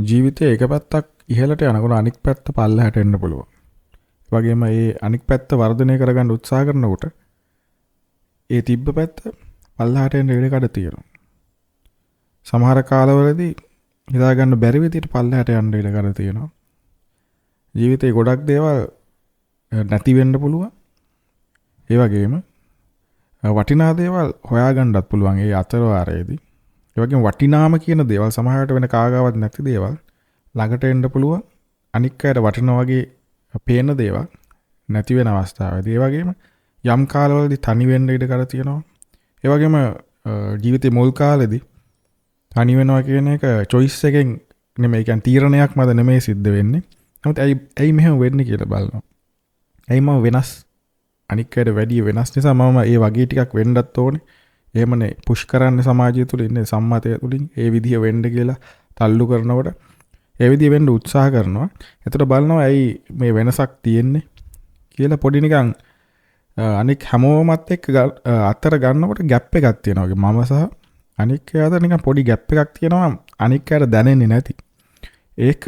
ජීවිතයේ එක පැත්තක් ඉහළට යනකොට අනික් පැත්ත පල්ලෙහාට එන්න පුළුවන්. ඒ වගේම මේ අනික් පැත්ත වර්ධනය කරගන්න උත්සාහ කරනකොට ඒ තිබ්බ පැත්ත පල්ලෙහාට එන්න ඉඩ කඩ තියෙනවා. සමහර කාලවලදී හිතා ගන්න බැරි විදිහට පල්ලෙහාට යන්න ඉඩ කඩ තියෙනවා. ජීවිතේ ගොඩක් දේවල් නැති වෙන්න පුළුවන්. ඒ වගේම වටිනා දේවල් හොයාගන්නත් පුළුවන් ඒ අතරවාරයේදී. ඒ වගේම වටිනාම කියන දේවල් සමහරවිට වෙන කාගාවත් නැති දේවල් ළඟට එන්න පුළුවන්. අනික් අයට වටිනා වගේ පේන දේවල් නැති වෙන අවස්ථාවේදී. ඒ වගේම යම් කාලවලදී තනි වෙන්න ඉඩ කඩ තියෙනවා. ඒ වගේම ජීවිතේ මුල් කාලෙදී තනි වෙනවා කියන එක choice එකෙන් නෙමෙයි, කියන්නේ තීරණයක් මත නෙමෙයි සිද්ධ වෙන්නේ. නමුත් ඇයි මෙහෙම වෙන්නේ කියලා බලනවා. ඇයි මම වෙනස් අනික් අයට වැඩිය වෙනස් නිසා මම ඒ වගේ ටිකක් වෙන්නත් ඕනේ. එහෙමනේ පුෂ් කරන්නේ සමාජය තුළ ඉන්නේ සම්මතය තුළින් ඒ විදිහ වෙන්න කියලා තල්ලු කරනකොට ඒ විදිහ වෙන්න උත්සාහ කරනවා. එතකොට බලනවා ඇයි මේ වෙනසක් තියෙන්නේ කියලා පොඩි නිකන් අනික් හැමෝමත් එක්ක අතර ගන්නකොට ગેප් එකක් තියෙනවා වගේ. මම සහ අනික් අතර නිකන් පොඩි ગેප් එකක් තියෙනවා අනික් අයට දැනෙන්නේ නැති. ඒක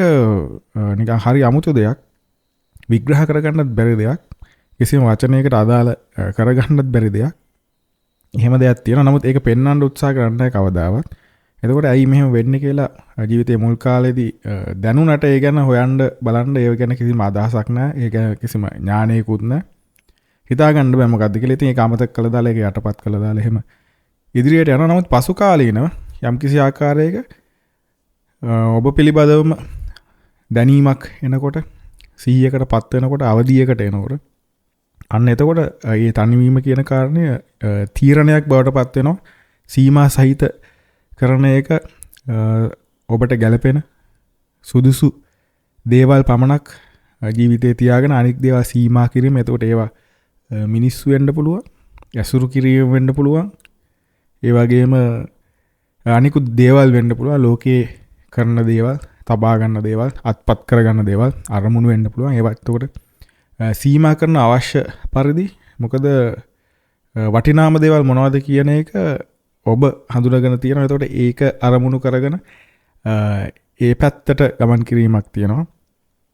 නිකන් හරි අමුතු දෙයක්. විග්‍රහ කරගන්නත් බැරි දෙයක්. කිසිම වචනයකට අදාළ කරගන්නත් බැරි දෙයක්. එහෙම දෙයක් තියෙනවා. නමුත් ඒක පෙන්වන්න උත්සාහ කරන්නේ කවදාවත්. එතකොට ඇයි මෙහෙම වෙන්නේ කියලා ජීවිතයේ මුල් කාලේදී දැනුණට ඒ ගැන හොයන්න බලන්න ඒ ගැන කිසිම අදහසක් නැහැ. ඒ ගැන කිසිම ඥානයකුත් නැහැ. හිතාගන්න බෑ මොකද්ද කියලා. ඉතින් ඒක අමතක කළා දාලා ඒක යටපත් කළා දාලා එහෙම ඉදිරියට යනවා. නමුත් පසු කාලීනව යම්කිසි ආකාරයක ඔබ පිළිබඳවම දැනීමක් එනකොට 100කට පත් වෙනකොට අවධියකට එනකොට අන්න එතකොට මේ තනිවීම කියන කාරණය තීරණයක් බවට පත් වෙනවා. සීමා සහිත කරන එක ඔබට ගැළපෙන සුදුසු දේවල් පමණක් ජීවිතේ තියාගෙන අනික් දේවල් සීමා කිරීම. එතකොට ඒවා මිනිස්සු වෙන්න පුළුවන්, ඇසුරු කිරීම වෙන්න පුළුවන්, ඒ වගේම අනිකුත් දේවල් වෙන්න පුළුවන්. ලෝකේ කරන දේවල්, තබා ගන්න දේවල්, අත්පත් කරගන්න දේවල්, අරමුණු වෙන්න පුළුවන්. ඒවත් එතකොට සීමා කරන අවශ්‍ය පරිදි. මොකද වටිනාම දේවල් මොනවද කියන එක ඔබ හඳුනාගෙන තියෙනවා. එතකොට ඒක අරමුණු කරගෙන ඒ පැත්තට ගමන් කිරීමක් තියෙනවා.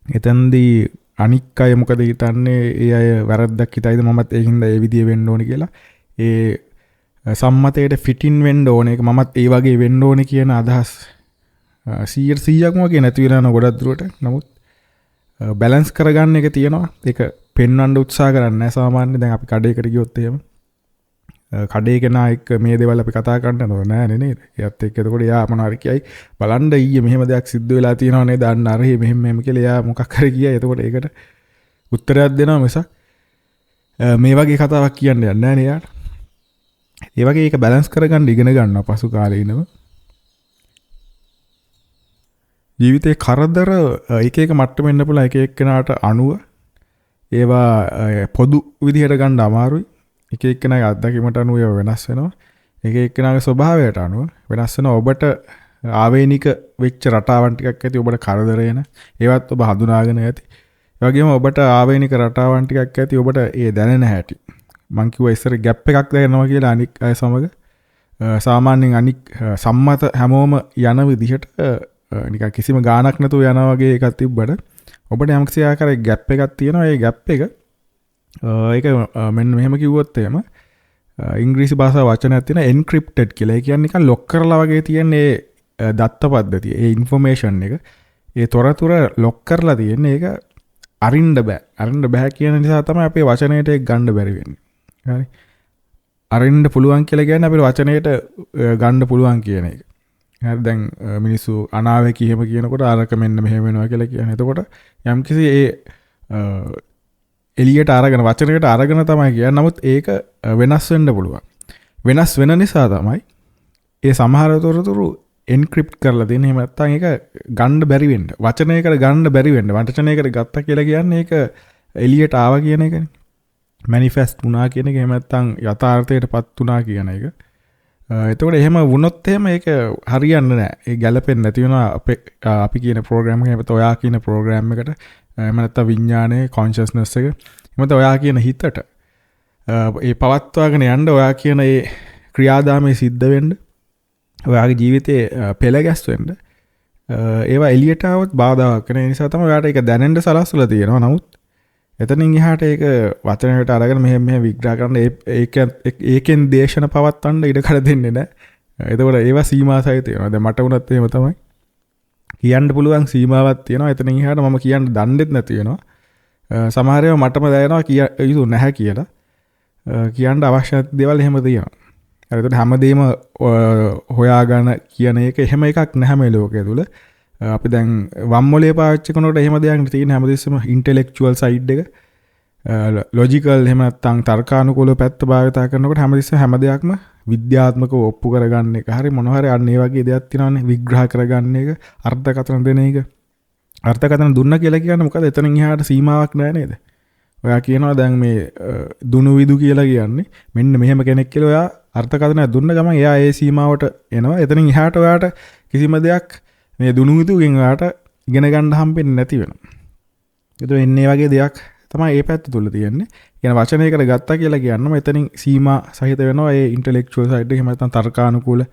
එතෙන්දී අනික් අය මොකද හිතන්නේ, ඒ අය වැරද්දක් හිතයිද මමත් ඒකින්ද ඒ විදිය වෙන්න ඕනේ කියලා. ඒ සම්මතයට ෆිටින් වෙන්න ඕනේ. ඒක මමත් ඒ වගේ වෙන්න ඕනේ කියන අදහස් 100%ක්ම වගේ නැති වෙලා යන ගොඩක් දුරට. නමුත් බැලන්ස් කරගන්න එක තියෙනවා. ඒක පෙන්වන්න උත්සාහ කරන්නේ නැහැ සාමාන්‍යයෙන්. දැන් අපි කඩේකට ගියොත් එහෙම කඩේ කෙනා එක්ක මේ දේවල් අපි කතා කරන්න ඕන නෑ නේද? එයාත් එක්ක එතකොට එයා මොනවාරි කියයි බලන්න ඊයේ මෙහෙම දෙයක් සිද්ධ වෙලා තියෙනව නේද? අන්න අර මෙහෙම කියලා එයා මොකක් හරි කියයි. එතකොට ඒකට උත්තරයක් දෙනවා මිසක් මේ වගේ කතාවක් කියන්න යන්නේ නෑ නේ එයාට. ඒ වගේ ඒක බැලන්ස් කරගන්න ඉගෙන ගන්නවා පසු කාලීනව. ජීවිතේ කරදර එක එක මට්ටම වෙන්න පුළුවන්. එක එක්කෙනාට අනුව ඒවා පොදු විදිහට ගන්න අමාරුයි. එක එක්කෙනාගේ අත්දැකීමට අනුව ඒවා වෙනස් වෙනවා. එක එක්කෙනාගේ ස්වභාවයට අනුව වෙනස් වෙනවා. ඔබට ආවේනික වෙච්ච රටාවන් ටිකක් ඇති ඔබට කරදර එන. ඒවත් ඔබ හඳුනාගෙන ඇති. ඒ වගේම ඔබට ආවේනික රටාවන් ටිකක් ඇති ඔබට ඒ දැනෙන හැටි. මං කිව්වා ඉස්සර ગેප් එකක් දැනෙනවා කියලා අනික් අය සමග. සාමාන්‍යයෙන් අනික් සම්මත හැමෝම යන විදිහට නිකන් කිසිම ගාණක් නැතුව යනවා වගේ එකක් තිබ්බට ඔබට යම්කිසි ආකාරයක ગેප් එකක් තියෙනවා. ඒ ગેප් එක ඒක මෙන්න මෙහෙම කිව්වොත් එහෙම ඉංග්‍රීසි භාෂාව වචනයක් තියෙනවා එන්ක්‍රිප්ටඩ් කියලා. ඒ කියන්නේ නිකන් ලොක් කරලා වගේ තියෙන ඒ දත්ත පද්ධතිය, ඒ ඉන්ෆර්මේෂන් එක, ඒ තොරතුර ලොක් කරලා තියෙන ඒක අරින්න බෑ. අරින්න බෑ කියන නිසා තමයි අපේ වචනයට ඒක ගන්න බැරි වෙන්නේ. හරි. අරින්න පුළුවන් කියලා කියන්නේ අපේ වචනයට ගන්න පුළුවන් කියන එක. හරි. දැන් මිනිස්සු අනාවේ කියෙම කියනකොට අරක මෙන්න මෙහෙම වෙනවා කියලා කියන්නේ. එතකොට යම්කිසි ඒ එලියට අරගෙන වචනයකට අරගෙන තමයි කියන්නේ. නමුත් ඒක වෙනස් වෙන්න පුළුවන්. වෙනස් වෙන නිසා තමයි ඒ සමහර තොරතුරු එන්ක්‍රිප්ට් කරලා දෙන්නේ. එහෙම නැත්නම් ඒක ගන්න බැරි වෙන්න. වචනයකට ගන්න බැරි වෙන්න. වචනයකට ගත්තා කියලා කියන්නේ ඒක එලියට ආවා කියන එකනේ. මැනිෆෙස්ට් වුණා කියන එක. එහෙම නැත්නම් යථාර්ථයටපත් වුණා කියන එක. එතකොට එහෙම වුණොත් එහෙම ඒක හරියන්නේ නැහැ. ඒ ගැලපෙන්නේ නැති වෙනවා අපි කියන ප්‍රෝග්‍රෑම් එකකට. එහෙම ඔයා කියන ප්‍රෝග්‍රෑම් එකට. එහෙම නැත්නම් විඥානයේ කොන්ෂස්නස් එක. එහෙම නැත්නම් ඔයා කියන හිතට ඒ පවත්වාගෙන යන්න ඔයා කියන ඒ ක්‍රියාදාමයේ සිද්ධ වෙන්න ඔයාගේ ජීවිතේ පෙළ ගැස්වෙන්න ඒවා එලියටාවත් බාධාවක්න නිසා තම යාට එක දැනෙන්ට සලස්සල තියෙනවා නමුත් එතනින් එහාට ඒක වචනයට අරගෙන මෙහෙම විග්‍රහ කරන්න ඒකෙන් දේශන පවත්වන්න ඉඩ කර දෙන්නේ නෑ. එතකොට ඒවා සීමා සහිත තියෙනවා. දැන් මට උනත් එහෙම තමයි. කියන්න පුළුවන් සීමාවක් තියෙනවා. එතනින් එහාට මම කියන්න දන්නෙත් නැති වෙනවා. සමහර ඒවා මටම දැනෙනවා කිය යුතු නැහැ කියලා. කියන්න අවශ්‍ය දේවල් එහෙම තියෙනවා. හරිද? හැමදේම හොයාගෙන කියන එක එහෙම එකක් නැහැ මේ ලෝකයේ තුල. අපි දැන් වම්මොලේ පාවිච්චි කරනකොට එහෙම දෙයක් තියෙන හැමදෙස්සම ඉන්ටෙලෙක්චුවල් සයිඩ් එක ලොජිකල් එහෙම නැත්නම් තර්කානුකූල පැත්ත භාවිත කරනකොට හැමදෙස්සම හැම දෙයක්ම විද්‍යාත්මකව ඔප්පු කරගන්න එක. හරි මොන හරි අන්න ඒ වගේ දෙයක් තියෙනවානේ විග්‍රහ කරගන්න එක, අර්ථකථන දෙන එක. අර්ථකථන දුන්න කියලා කියන්නේ මොකද? එතනින් එහාට සීමාවක් නැහැ නේද? ඔයා කියනවා දැන් මේ දුනු විදු කියලා කියන්නේ මෙන්න මෙහෙම කෙනෙක් කියලා ඔයා අර්ථකථන දුන්න ගමන් එයා ඒ සීමාවට එනවා. එතනින් එහාට ඔයාට කිසිම දෙයක් මේ දුනු විදුගෙන් ඔයාට ඉගෙන ගන්න හම්බෙන්නේ නැති වෙනවා. ඒතර එන්නේ වගේ දෙයක් තමයි මේ පැත්ත තුල තියෙන්නේ. කියන වචනයකට ගත්තා කියලා කියන්නම එතනින් සීමා සහිත වෙනවා. ඒ ඉන්ටෙලෙක්චුවල් සයිඩ් එක එහෙම නැත්නම් තර්කානුකූල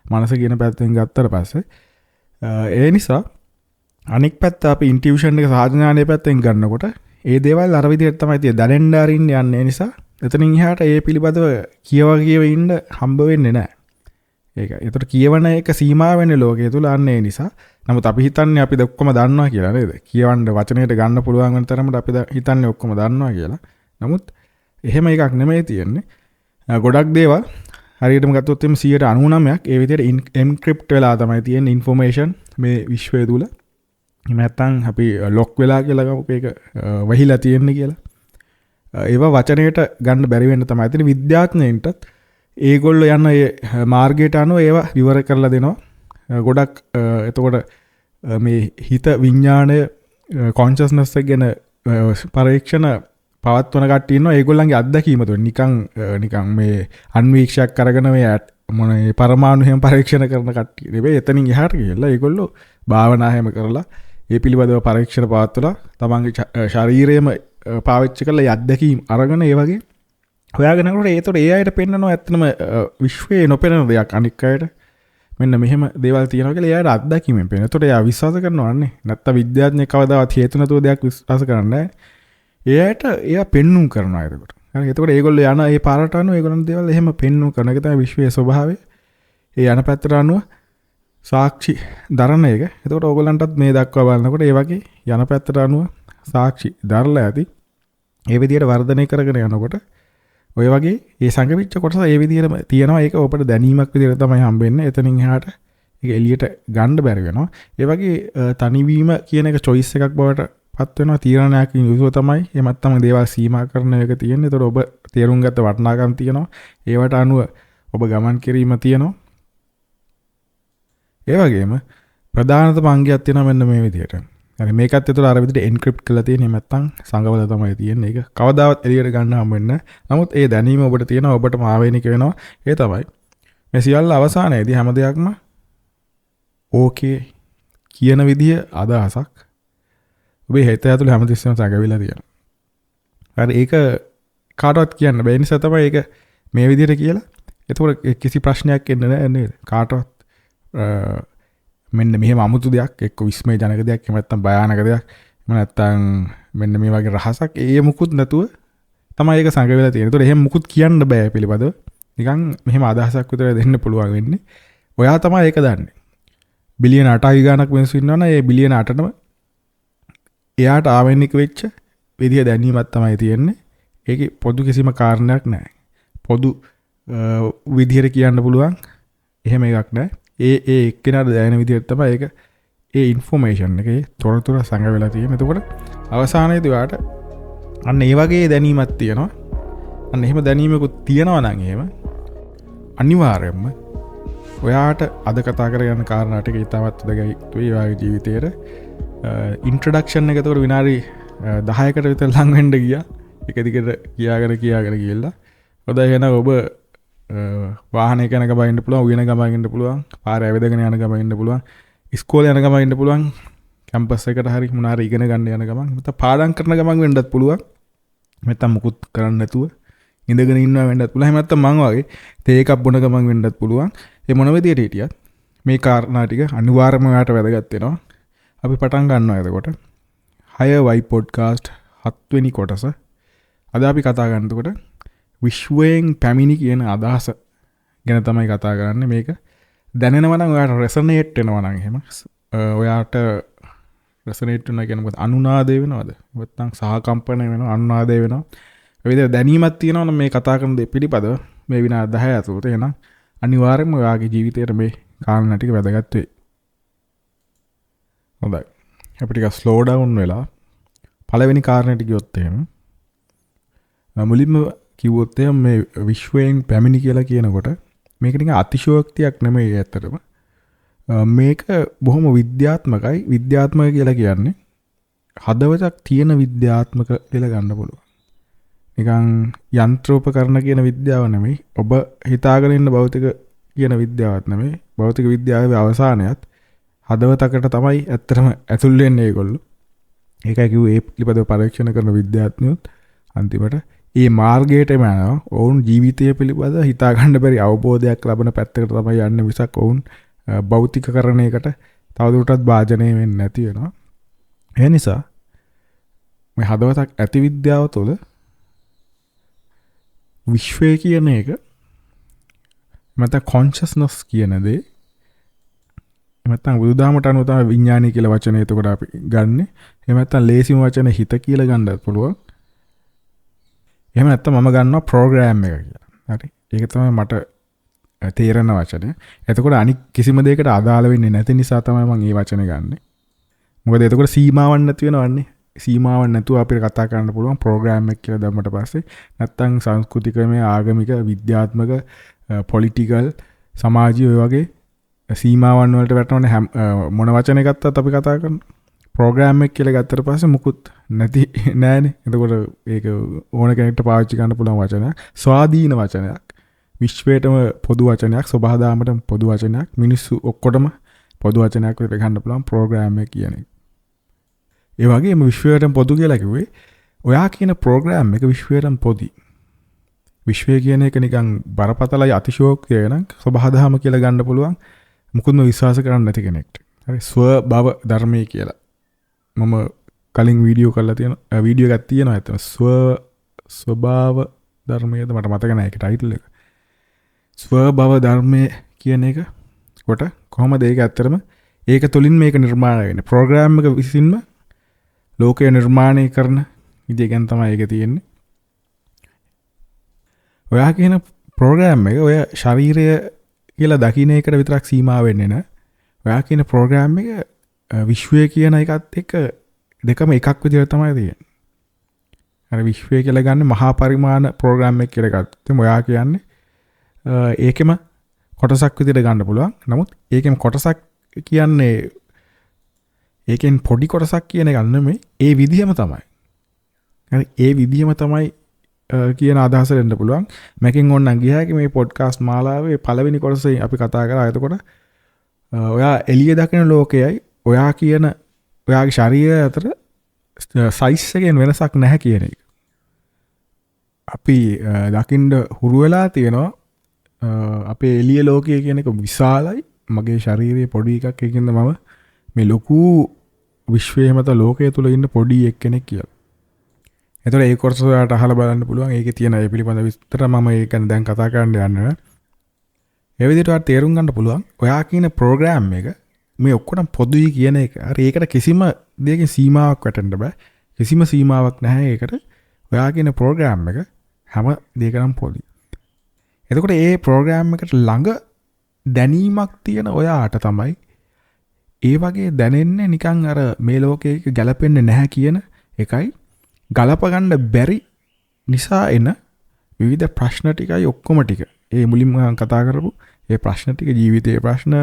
මනස කියන පැත්තෙන් ගත්තට පස්සේ ඒ නිසා අනික් පැත්ත අපි ඉන්ටියුෂන් එක සාධනානේ පැත්තෙන් ගන්නකොට ඒ දේවල් අර විදිහට තමයි තියෙන්නේ. දැනෙන්න අරින්න යන්නේ නිසා එතනින් එහාට ඒ පිළිබඳව කියව ඉන්න හම්බ වෙන්නේ නැහැ. ඒක. ඒතර කියවන එක සීමා වෙන්නේ ලෝකයේ තුල අන්න ඒ නිසා. නමුත් අපි හිතන්නේ අපි ඔක්කොම දන්නවා කියලා නේද? කියවන්න වචනයට ගන්න පුළුවන් වෙන තරමට අපි හිතන්නේ ඔක්කොම දන්නවා කියලා. නමුත් එහෙම එකක් නෙමෙයි තියෙන්නේ. ගොඩක් දේවල් හරියටම ගත්තොත් එimhe 99%ක් ඒ විදිහට එන්ක්‍රිප්ට් වෙලා තමයි තියෙන්නේ ඉන්ෆෝමේෂන් මේ විශ්වය තුල. එහෙම නැත්නම් අපි ලොක් වෙලා කියලා ගමු ඒක වහිලා තියෙන්නේ කියලා. ඒවා වචනයට ගන්න බැරි වෙන්න තමයි තියෙන්නේ. විද්‍යාඥයින්ටත් ඒගොල්ලෝ යන ඒ මාර්ගයට අනුව ඒවා විවර කරලා දෙනවා. ගොඩක් එතකොට මේ හිත විඥාණය කොන්ෂස්නස් එක ගැන පරීක්ෂණ පවත්වන කට්ටිය ඉන්නවා. ඒගොල්ලන්ගේ අත්දැකීම තුන නිකන් මේ අන්වීක්ෂයක් කරගෙන මේ මොන පරමාණු හැම පරීක්ෂණ කරන කට්ටිය නෙවෙයි. එතනින් එහාට ගිහලා ඒගොල්ලෝ භාවනා හැම කරලා ඒ පිළිබඳව පරීක්ෂණ පවත්වලා තමන්ගේ ශරීරයම පාවිච්චි කරලා අත්දැකීම් අරගෙන ඒ වගේ හොයාගෙන යනකොට ඒතකොට ඒ අයට පෙන්නනවා ඇත්තම විශ්වයේ නොපෙනෙන දෙයක් අනික් අයට මෙන්න මෙහෙම දේවල් තියෙනවා කියලා එයාට අත්දැකීමෙන් පේනවා. ඒතකොට එයා විශ්වාස කරනවා නේ. නැත්තම් විද්‍යාඥයෙක් කවදාවත් හේතු නැතුව දෙයක් විශ්වාස කරන්නේ නැහැ. එයාට එයා පෙන්눔 කරනවා ඒකට. හරි. ඒතකොට ඒගොල්ලෝ යන ඒ පාරට අනුව ඒගොල්ලන් දේවල් එහෙම පෙන්눔 කරන එක තමයි විශ්වයේ ස්වභාවය. ඒ යන පැත්තට අනුව සාක්ෂි දරන එක. ඒතකොට ඕගොල්ලන්ටත් මේ දක්වා බලනකොට ඒ වගේ යන පැත්තට අනුව සාක්ෂි දරලා ඇති. ඒ විදිහට වර්ධනය කරගෙන යනකොට ඔය වගේ ඒ සංගවිච්ච කොටස ඒ විදිහටම තියෙනවා. ඒක ඔබට දැනීමක් විදිහට තමයි හම්බෙන්නේ. එතනින් එහාට ඒක එළියට ගන්න බැරි වෙනවා. ඒ වගේ තනිවීම කියන එක choice එකක් බවට පත් වෙනවා. තීරණයක් යුතුව තමයි එමත් තමයි දේවල් සීමා කරන එක තියෙන්නේ. ඒතකොට ඔබ තේරුම් ගත්ත වටිනාකම් තියෙනවා. ඒවට අනුව ඔබ ගමන් කිරීම තියෙනවා. ඒ වගේම ප්‍රධානතම අංගයක් තියෙනවා මෙන්න මේ විදිහට. හරි මේකත් ඒතර අර විදිහට එන්ක්‍රිප්ට් කරලා තියෙන නැත්නම් සංගවල තමයි තියෙන්නේ. ඒක කවදාවත් එළියට ගන්න හම්බ වෙන්නේ නැහැ. නමුත් ඒ දැනීම ඔබට තියෙනවා. ඔබටම ආවේනික වෙනවා. ඒ තමයි මේ සියල්ල අවසානයේදී හැම දෙයක්ම ඕකේ කියන විදිහ අදහසක් ඔබේ හිත ඇතුළේ හැමතිස්සෙම සැඟවිලා තියෙනවා. හරි ඒක කාටවත් කියන්න බැහැ. ඒ නිසා තමයි ඒක මේ විදිහට කියලා. ඒතකොට කිසි ප්‍රශ්නයක් එන්නේ නැහැ නේද? කාටවත් මෙන්න මෙහෙම අමුතු දෙයක් එක්ක විස්මය ජනක දෙයක් එහෙම නැත්නම් භයානක දෙයක් එහෙම නැත්නම් මෙන්න මේ වගේ රහසක් ඒ මුකුත් නැතුව තමයි ඒක සංගවිලා තියෙන්නේ. ඒතකොට එහෙම මුකුත් කියන්න බෑ පිළිබඳව. නිකන් මෙහෙම අදහසක් විතර දෙන්න පුළුවන් වෙන්නේ. ඔයා තමයි ඒක දන්නේ. බිලියන 8යි ගාණක් මිනිස්සු ඉන්නවනේ. ඒ බිලියන 8ටම එයාට ආවෙනික වෙච්ච විදිය දැනීමක් තමයි තියෙන්නේ. ඒකේ පොදු කිසිම කාරණයක් නැහැ. පොදු විදියට කියන්න පුළුවන් එහෙම එකක් නැහැ. ඒ එක්කෙනාට දැනෙන විදිහට තමයි ඒක ඒ ඉන්ෆෝමේෂන් එකේ තොරතුරු සංගවිලා තියෙන්නේ. එතකොට අවසානයේදී ඔයාට අන්න ඒ වගේ දැනීමක් තියෙනවා. අන්න එහෙම දැනීමකුත් තියෙනවා නම් එහෙම අනිවාර්යයෙන්ම ඔයාට අද කතා කරගෙන කාරණා ටික ඉතාමත් වැදගත් වෙයි ඔයාගේ ජීවිතේට. ඉන්ට්‍රොඩක්ෂන් එක එතකොට විනාඩි 10කට විතර ලඟ වෙන්න ගියා. එක දිගට කියාගෙන ගියලා. හොඳයි එහෙනම් ඔබ වාහනයක යන ගමන් ඉන්න පුළුවන්, උයන ගමන් ඉන්න පුළුවන්, පාර ඇවිදගෙන යන ගමන් ඉන්න පුළුවන්, ඉස්කෝලේ යන ගමන් ඉන්න පුළුවන්, කැම්පස් එකට හරි මොනාරි ඉගෙන ගන්න යන ගමන්, නැත්නම් පාඩම් කරන ගමන් වෙන්නත් පුළුවන්. නැත්නම් මුකුත් කරන්න නැතුව ඉඳගෙන ඉන්නවා වෙන්නත් පුළුවන්. එහෙම නැත්නම් මං වගේ තේ එකක් බොන ගමන් වෙන්නත් පුළුවන්. ඒ මොන විදියට හිටියත් මේ කාරණා ටික අනිවාර්යයෙන්ම ඔයාලට වැදගත් වෙනවා. අපි පටන් ගන්නවා එතකොට. 6 වයි පොඩ්කාස්ට් 7 වෙනි කොටස. අද අපි කතා කරන්නකොට විශ්වයෙන් පැමිණි කියන අදහස ගැන තමයි කතා කරන්නේ. මේක දැනෙනවා නම් ඔයාලට රෙසනේට් වෙනවා නම් එහෙම ඔයාට රෙසනේට් වෙනවා කියන්නේ මොකද? අනුනාදය වෙනවද? නැත්නම් සහකම්පන වෙනවා, අනුනාදය වෙනවා. ඒ විදිහට දැනීමක් තියෙනවා නම් මේ කතා කරන දේ පිළිපදව මේ විනාඩි 10 ඇතුළත එහෙනම් අනිවාර්යයෙන්ම ඔයාගේ ජීවිතේට මේ කාරණා ටික වැදගත් වෙයි. හොඳයි. අපි ටිකක් ස්ලෝ ඩවුන් වෙලා පළවෙනි කාරණේට ගියොත් එහෙම මුලින්ම කිව්වොත් එහෙම මේ විශ්වයෙන් පැමිණි කියලා කියනකොට මේක නිකන් අතිශයෝක්තියක් නෙමෙයි ඇත්තටම. මේක බොහොම විද්‍යාත්මකයි. විද්‍යාත්මක කියලා කියන්නේ හදවතක් තියෙන විද්‍යාත්මක කියලා ගන්න පුළුවන්. නිකන් යන්ත්‍රෝපකරණ කියන විද්‍යාව නෙමෙයි. ඔබ හිතාගෙන ඉන්න භෞතික කියන විද්‍යාවක් නෙමෙයි. භෞතික විද්‍යාවේ අවසානයත් හදවතකට තමයි ඇත්තටම ඇතුල් වෙන්නේ ඒගොල්ලෝ. ඒකයි කිව්වේ ඒ පිළිබඳව පරීක්ෂණ කරන විද්‍යාඥයොත් අන්තිමට ඒ මාර්ගයටම යනවා. ඔවුන් ජීවිතය පිළිබඳ හිතා ගන්න බැරි අවබෝධයක් ලබන පැත්තකට තමයි යන්නේ මිසක් ඔවුන් භෞතිකකරණයකට තවදුරටත් භාජනය වෙන්නේ නැති වෙනවා. ඒ නිසා මේ හදවතක් ඇති විද්‍යාව තුළ විශ්වය කියන එක මත කොන්ෂස්නස් කියන දේ එමෙතන බුදුදහමට අනුව තමයි විඥානය කියලා වචනේ එතකොට අපි ගන්නෙ. එහෙම නැත්නම් ලේසිම වචනේ හිත කියලා ගන්නත් පුළුවන්. එහෙම නැත්නම් මම ගන්නවා ප්‍රෝග්‍රෑම් එක කියලා. හරි. ඒක තමයි මට තේරෙන වචනේ. එතකොට අනික් කිසිම දෙයකට අදාළ වෙන්නේ නැති නිසා තමයි මම මේ වචනේ ගන්නෙ. මොකද එතකොට සීමාවක් නැති වෙනවන්නේ. සීමාවක් නැතුව අපිට කතා කරන්න පුළුවන් ප්‍රෝග්‍රෑම් එක කියලා දැම්මට පස්සේ නැත්නම් සංස්කෘතිකමය ආගමික විද්‍යාත්මක පොලිටිකල් සමාජීය ඔය වගේ සීමාවන් වලට වැටෙනවනේ මොන වචනේ ගත්තත් අපි කතා කරන ප්‍රෝග්‍රෑම් එක කියලා ගත්තට පස්සේ මුකුත් නැති නෑනේ. එතකොට ඒක ඕන කෙනෙක්ට පාවිච්චි කරන්න පුළුවන් වචනයක්. ස්වාධීන වචනයක්. විශ්වයටම පොදු වචනයක්, සබහාදාමටම පොදු වචනයක්, මිනිස්සු ඔක්කොටම පොදු වචනයක් විදිහට ගන්න පුළුවන් ප්‍රෝග්‍රෑම් එක කියන එක. ඒ වගේම විශ්වයටම පොදු කියලා කිව්වේ ඔයා කියන ප්‍රෝග්‍රෑම් එක විශ්වයටම පොදි. විශ්වය කියන එක නිකන් බරපතලයි අතිශෝක්තිය නම් සබහාදාම කියලා ගන්න පුළුවන්. මුකුත්ම විශ්වාස කරන්න නැති කෙනෙක්ට. හරි ස්වභව ධර්මයේ කියලා. මම කලින් වීඩියෝ කරලා තියෙන වීඩියෝ එකක් තියෙනවා ඇත්තම ස්වභාව ධර්මයේද මට මතක නැහැ ඒක ටයිටල් එක. ස්වභව ධර්මයේ කියන එක කොට කොහොමද ඒක ඇත්තටම ඒක තුලින් මේක නිර්මාණය වෙන්නේ. ප්‍රෝග්‍රෑම් එක විසින්ම ලෝකය නිර්මාණය කරන විදිය ගැන තමයි ඒක තියෙන්නේ. ඔයා කියන ප්‍රෝග්‍රෑම් එක ඔය ශරීරය කියලා දකින්න එකට විතරක් සීමා වෙන්නේ නැහැ. ඔයා කියන ප්‍රෝග්‍රෑම් එක විශ්වය කියන එකත් එක්ක දෙකම එකක් විදිහට තමයි තියෙන්නේ. අර විශ්වය කියලා ගන්න මහා පරිමාණ ප්‍රෝග්‍රෑම් එක කියලා ගත්තොත් ඔයා කියන්නේ ඒකෙම කොටසක් විදිහට ගන්න පුළුවන්. නමුත් ඒකෙම කොටසක් කියන්නේ ඒකෙන් පොඩි කොටසක් කියන එක නෙමෙයි ඒ විදිහම තමයි. හරි ඒ විදිහම තමයි කියන අදහස දෙන්න පුළුවන්. මැකින් ඕනනම් ගියාගේ මේ පොඩ්කාස්ට් මාලාවේ පළවෙනි කොටසේ අපි කතා කරා. එතකොට ඔයා එළිය දකින ලෝකයයි ඔයා කියන ඔයාගේ ශරීරය අතර සයිස් එකෙන් වෙනසක් නැහැ කියන එක. අපි දකින්න හුරු වෙලා තියෙනවා අපේ එළිය ලෝකය කියන එක විශාලයි. මගේ ශරීරයේ පොඩි එකක් ඒකින්ද මම මේ ලොකු විශ්වයේ මත ලෝකයේ තුල ඉන්න පොඩි එක්කෙනෙක් කියලා. එතකොට ඒ කොටස ඔයාලට අහලා බලන්න පුළුවන්. ඒකේ තියෙන ඒ පිළිබඳ විස්තර මම ඒක දැන් කතා කරන්න යන්නේ. ඒ විදිහට ඔයාලට තේරුම් ගන්න පුළුවන්. ඔයා කියන ප්‍රෝග්‍රෑම් එක මේ ඔක්කොම පොදුයි කියන එක. හරි ඒකට කිසිම දෙයකින් සීමාවක් වැටෙන්න බෑ. කිසිම සීමාවක් නැහැ ඒකට. ඔයා කියන ප්‍රෝග්‍රෑම් එක හැම දෙයකටම පොදුයි. එතකොට ඒ ප්‍රෝග්‍රෑම් එකට ළඟ දැනීමක් තියෙන ඔයාට තමයි ඒ වගේ දැනෙන්නේ නිකන් අර මේ ලෝකයක ගැලපෙන්නේ නැහැ කියන එකයි ගලප ගන්න බැරි නිසා එන විවිධ ප්‍රශ්න ටිකයි ඔක්කොම ටික. ඒ මුලින්ම කතා කරපු ඒ ප්‍රශ්න ටික ජීවිතයේ ප්‍රශ්න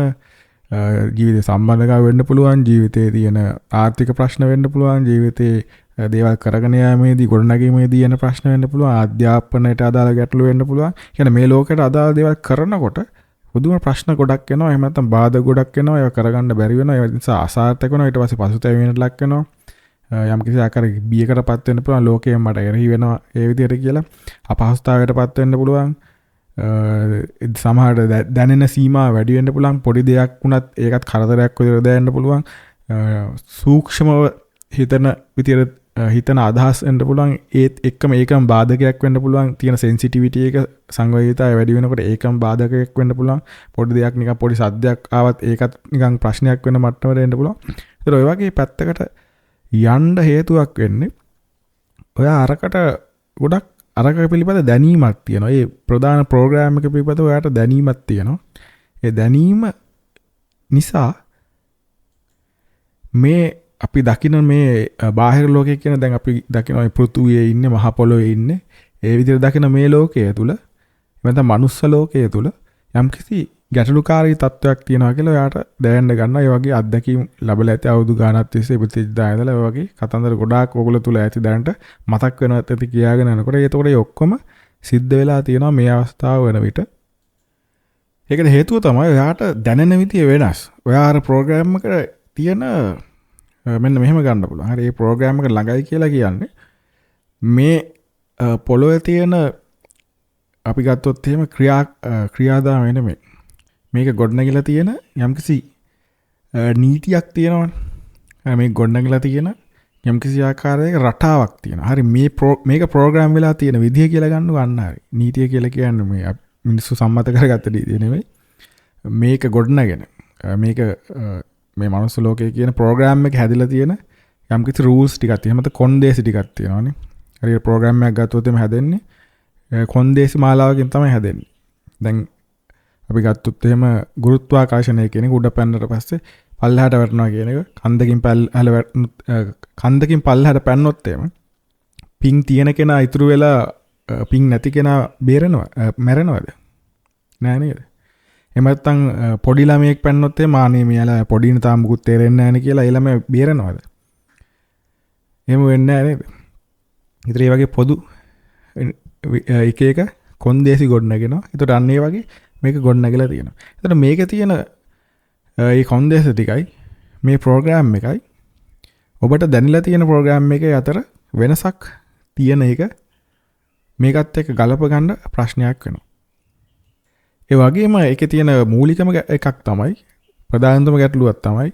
ජීවිතේ සම්බන්ධකම් වෙන්න පුළුවන්, ජීවිතයේ තියෙන ආර්ථික ප්‍රශ්න වෙන්න පුළුවන්, ජීවිතේ දේවල් කරගෙන යාමේදී ගොඩනැගීමේදී යන ප්‍රශ්න වෙන්න පුළුවන්, අධ්‍යාපනයට අදාළ ගැටලු වෙන්න පුළුවන්. කියන්නේ මේ ලෝකයට අදාළ දේවල් කරනකොට පුදුම ප්‍රශ්න ගොඩක් එනවා. එහෙම නැත්නම් බාධා ගොඩක් එනවා. ඒවා කරගන්න බැරි වෙනවා. ඒ නිසා අසාර්ථක වෙනවා. ඊට පස්සේ පසුතැවීමකට ලක් වෙනවා. යම් කිසි ආකාරයක බියකටපත් වෙන්න පුළුවන්. ලෝකයෙන් මට එරෙහි වෙනවා ඒ විදිහට කියලා අපහසුතාවයටපත් වෙන්න පුළුවන්. සමහට දැනෙන සීම වැඩිවෙන්ට පුළන් පොඩි දෙයක් වුණත් ඒකත් කරදරයක් විදිහට දැනන්න පුළුවන් සූක්ෂමව හිතන විදිහට හිතන අදහස් එන්න පුළුවන් ඒත් එක්කම ඒකම බාධකයක් වෙන්න පුළුවන් තියෙන සෙන්සිටිවිටි එක සංවේදීතාවය වැඩි වෙනකොට ඒකම බාධකයක් වෙන්න පුළුවන් පොඩි දෙයක් නිකන් පොඩි සද්දයක් ආවත් ඒකත් නිකන් ප්‍රශ්නයක් වෙන මට්ටමට එන්න පුළුවන් ඒතර ඔය වගේ පැත්තකට යන්න හේතුවක් වෙන්නේ ඔය අරකට ගොඩක් අරක පිළිබඳ දැනීමක් තියෙනවා ඒ ප්‍රධාන ප්‍රෝග්‍රෑම් එක පිළිබඳව ඔයාට දැනීමක් තියෙනවා ඒ දැනීම නිසා මේ අපි දකින මේ බාහිර ලෝකය කියන දැන් අපි දකින පෘථුවියේ ඉන්නේ මහ පොළොවේ ඉන්නේ ඒ විදිහට දකින මේ ලෝකය තුල එතන මනුස්ස ලෝකය තුල යම්කිසි ගැටලුකාරී තත්වයක් තියෙනවා කියලා ඔයාට දැනෙන්න ගන්නවා ඒ වගේ අත්දැකීම් ලැබලා ඇති අවුරුදු ගානක් තිස්සේ ඉපදිච්චා ඉඳලා ඔය වගේ කතන්දර ගොඩාක් ඕගොල්ලෝ තුල ඇති දැනට මතක් වෙනවත් ඇති කියාගෙන යනකොට ඒතකොට මේ ඔක්කොම සිද්ධ වෙලා තියෙනවා මේ අවස්ථාව වෙන විට ඒකට හේතුව තමයි ඔයාට දැනෙන විදිය වෙනස් ඔයා අර ප්‍රෝග්‍රෑම් එකට තියෙන මෙන්න මෙහෙම ගන්න පුළුවන්. හරි මේ ප්‍රෝග්‍රෑම් එක ළඟයි කියලා කියන්නේ මේ පොළොවේ තියෙන අපි ගත්තොත් එහෙම ක්‍රියාදාමය නෙමෙයි. මේක ගොඩනැගිලා තියෙන යම්කිසි නීතියක් තියෙනවනේ. මේ ගොඩනැගිලා තියෙන යම්කිසි ආකාරයක රටාවක් තියෙනවා. හරි මේක ප්‍රෝග්‍රෑම් වෙලා තියෙන විදිය කියලා ගන්න හරි. නීතිය කියලා කියන්නේ මේ මිනිස්සු සම්මත කරගත්ත නීතිය නෙමෙයි. මේක ගොඩනැගෙන මේක මේ මනුස්ස ලෝකයේ කියන ප්‍රෝග්‍රෑම් එක හැදිලා තියෙන යම්කිසි රූල්ස් ටිකක් තියෙනවා. මත කොන්දේසි ටිකක් තියෙනවානේ. හරියට ප්‍රෝග්‍රෑම් එකක් ගත්තොත් එimhe හැදෙන්නේ කොන්දේසි මාලාවකින් තමයි හැදෙන්නේ. දැන් අපි ගත්තොත් එහෙම ගුරුත්වාකර්ෂණය කියන එක උඩ පැන්නට පස්සේ පල්ලෙහාට වැටෙනවා කියන එක කන්දකින් පල්ලෙහාට පැන්නොත් එහෙම පිං තියෙන කෙනා ඉතුරු වෙලා පිං නැති කෙනා මැරෙනවද? නෑ නේද? එහෙම නැත්නම් පොඩි ළමයෙක් පැන්නොත් එහෙම ආනේ මෙයාලා පොඩින තාම මුකුත් තේරෙන්නේ නැහැ නේ කියලා ඒ ළමයා බේරනවද? එහෙම වෙන්නේ නැහැ නේද? ඊට ඒ වගේ පොදු එක එක කොන්දේසි ගොඩනගෙනවා. ඒතකොට අන්න ඒ වගේ මේක ගොඩනගලා තියෙනවා. ඒතකොට මේකේ තියෙන මේ කොන්දේසි ටිකයි මේ ප්‍රෝග්‍රෑම් එකයි ඔබට දැනিলা තියෙන ප්‍රෝග්‍රෑම් එකේ අතර වෙනසක් තියෙන එක මේකත් එක්ක ගලප ගන්න ප්‍රශ්නයක් වෙනවා. ඒ වගේම ඒකේ තියෙන මූලිකම එකක් තමයි ප්‍රධානතම ගැටලුවක් තමයි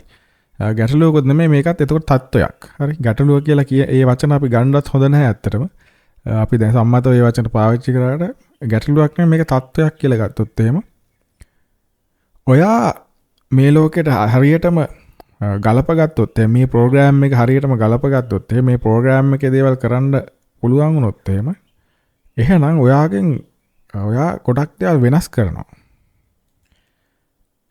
ගැටලුවකුත් නෙමෙයි මේකත් එතකොට තත්වයක්. හරි ගැටලුව කියලා ඒ වචන අපි ගන්නවත් හොඳ නැහැ ඇත්තටම. අපි දැන් සම්මතව මේ වචන පාවිච්චි කරාට ගැටලුවක් නෙමෙයි මේක තත්වයක් කියලා ගත්තොත් එහෙම. ඔයා මේ ලෝකෙට හරියටම ගලපගත්තොත් මේ ප්‍රෝග්‍රෑම් එක හරියටම ගලපගත්තොත් මේ ප්‍රෝග්‍රෑම් එකේ දේවල් කරන්න පුළුවන් වුණොත් එහෙනම් ඔයා ගොඩක් දේවල් වෙනස් කරනවා.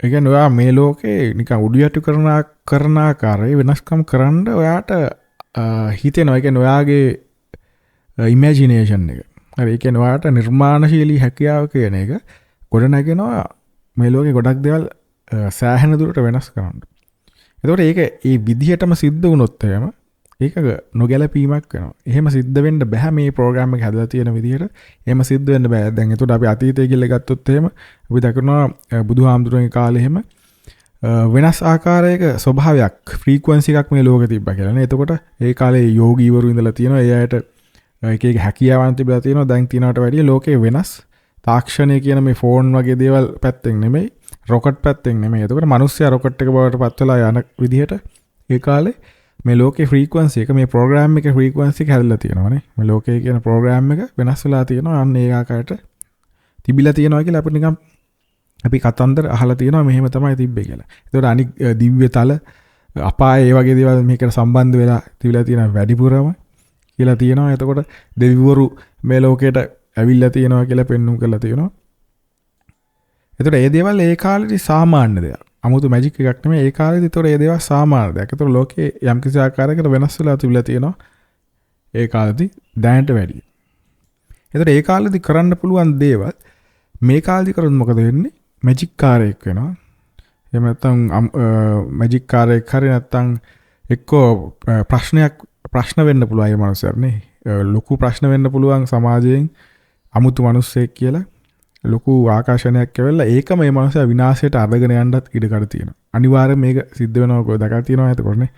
ඒ කියන්නේ ඔයා මේ ලෝකේ නිකන් උඩියටු කරන ආකාරයේ වෙනස්කම් කරන්න ඔයාට හිතෙනවා. ඒ කියන්නේ ඔයාගේ ඉමේජිනේෂන් එක. හරි ඒ කියන්නේ ඔයාට නිර්මාණශීලී හැකියාව කියන එක ගොඩ නැගෙනවා මේ ලෝකේ ගොඩක් දේවල් සෑහෙන දුරට වෙනස් කරන්න. එතකොට ඒක ඒ විදිහටම සිද්ධ වුණොත් ඒක නොගැලපීමක් වෙනවා. එහෙම සිද්ධ වෙන්න බෑ මේ ප්‍රෝග්‍රෑම් එක හැදලා තියෙන විදිහට. එහෙම සිද්ධ වෙන්න බෑ. දැන් එතකොට අපි අතීතයේ කියලා ගත්තොත් අපි දකිනවා බුදුහාමුදුරන්ගේ කාලේ එහෙම වෙනස් ආකාරයක ස්වභාවයක් ෆ්‍රීකවන්සි එකක් මේ ලෝකෙ තිබ්බා කියලා නේ. එතකොට ඒ කාලේ යෝගීවරු ඉඳලා තියෙනවා. ඒ අයට එක එක හැකියාවන් තිබිලා තියෙනවා. දැන් තියනකට වැඩිය ලෝකේ වෙනස් තාක්ෂණය කියන මේ ෆෝන් වගේ දේවල් පැත්තෙන් නෙමෙයි, රොකට් පැත්තෙන් නෙමෙයි. එතකොට මිනිස්සයා රොකට් එක බවට පත් වෙලා යන විදිහට ඒ කාලේ මේ ලෝකේ ෆ්‍රීකවන්සි එක මේ ප්‍රෝග්‍රෑම් එකේ ෆ්‍රීකවන්සි එක හැදලා තියෙනවානේ. මේ ලෝකයේ කියන ප්‍රෝග්‍රෑම් එක වෙනස් වෙලා තියෙනවා. අන්න ඒ ආකාරයට තිබිලා තියෙනවා කියලා අපිට නිකන් අපි කතන්දර අහලා තියෙනවා මෙහෙම තමයි තිබ්බේ කියලා. ඒතකොට අනික් දිව්‍ය තල අපාය ඒ වගේ දේවල් මේකට සම්බන්ධ වෙලා තිබිලා තියෙනවා වැඩිපුරම කියලා තියෙනවා. එතකොට දෙවිවරු මේ ලෝකයට ඇවිල්ලා තියෙනවා කියලා පෙන්වුම් කරලා තියෙනවා. එතකොට මේ දේවල් ඒ කාලේදී සාමාන්‍ය දෙයක්. 아무තු මැජික් එකක් නෙමෙයි. ඒ කාලේදී ඒතකොට මේ දේවල් සාමාන්‍ය දෙයක්. ඒතකොට ලෝකේ යම් කිසි ආකාරයකට වෙනස් වෙලා තිබිලා තියෙනවා. ඒ කාලේදී දැනට වැඩිය. ඒතකොට ඒ කාලේදී කරන්න පුළුවන් දේවල් මේ කාලේදී කරොත් මොකද වෙන්නේ? මැජික් කාරයෙක් වෙනවා. එහෙම නැත්නම් මැජික් කාරයෙක් හරි නැත්නම් එක්කෝ ප්‍රශ්න වෙන්න පුළුවන් ඒ මනුස්සයර නේ. ලොකු ප්‍රශ්න වෙන්න පුළුවන් සමාජයෙන් අමුතු මිනිස්සෙක් කියලා ලොකු ආකර්ෂණයක් ඇවිල්ලා ඒකම මේ මනුස්සයා විනාශයට අරගෙන යන්නත් ඉඩකඩ තියෙනවා. අනිවාර්යයෙන් මේක සිද්ධ වෙනවා කොහොමද දැකලා තියෙනවා එතකොටනේ.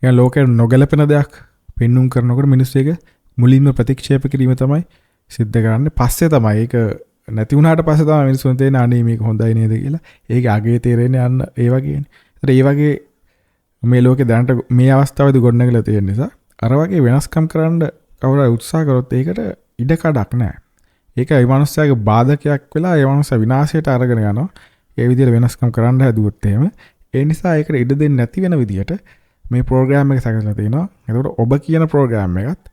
يعني ලෝකේ නොගැලපෙන දෙයක් පෙන්눔 කරනකොට මිනිස්සු ඒක මුලින්ම ප්‍රතික්ෂේප කිරීම තමයි සිද්ධ කරන්නේ. පස්සේ තමයි ඒක නැති වුණාට පස්සේ තමයි මිනිස්සුන් තේරෙන අනේ මේක හොඳයි නේද කියලා. ඒක අගේ තේරෙන්නේ අන්න ඒ වගේනේ. ඒතර ඒ වගේ මේ ලෝකේ දැනට මේ අවස්ථාවේදී ගොඩනගලා තියෙන නිසා අර වගේ වෙනස්කම් කරන්න කවුරු උත්සාහ කරොත් ඒකට ඉඩ කඩක් නැහැ. ඒක ඒ මනුස්සයාගේ බාධකයක් වෙලා ඒ මනුස්සයා විනාශයට අරගෙන යනවා. ඒ විදිහට වෙනස්කම් කරන්න හැදුවොත් එහෙම ඒ නිසා ඒකට ඉඩ දෙන්නේ නැති වෙන විදිහට මේ ප්‍රෝග්‍රෑම් එක සකසලා තිනවා. එතකොට ඔබ කියන ප්‍රෝග්‍රෑම් එකත්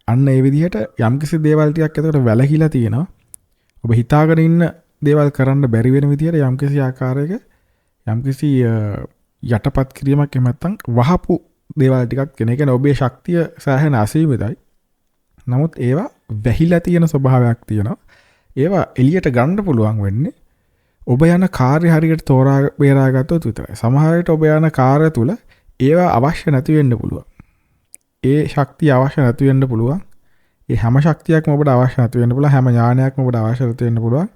අන්න ඒ විදිහට යම්කිසි දේවල් ටිකක් එතකොට වැළකීලා තියෙනවා. ඔබ හිතාගෙන ඉන්න දේවල් කරන්න බැරි වෙන විදිහට යම්කිසි ආකාරයක යම්කිසි යටපත් කිරීමක් එහෙම නැත්නම් වහපු දේවල් ටිකක් කියන. ඒ කියන්නේ ඔබේ ශක්තිය සෑහෙන අසීමිතයි. නමුත් ඒවා වැහිලා තියෙන ස්වභාවයක් තියෙනවා. ඒවා එළියට ගන්න පුළුවන් වෙන්නේ ඔබ යන කාර්ය හරියට තෝරා බේරා ගත්තොත් විතරයි. සමහර විට ඔබ යන කාර්ය තුල ඒවා අවශ්‍ය නැති වෙන්න පුළුවන්. ඒ ශක්තිය අවශ්‍ය නැති වෙන්න පුළුවන්. ඒ හැම ශක්තියක්ම ඔබට අවශ්‍ය නැති වෙන්න පුළුවන්. හැම ඥානයක්ම ඔබට අවශ්‍ය නැති වෙන්න පුළුවන්.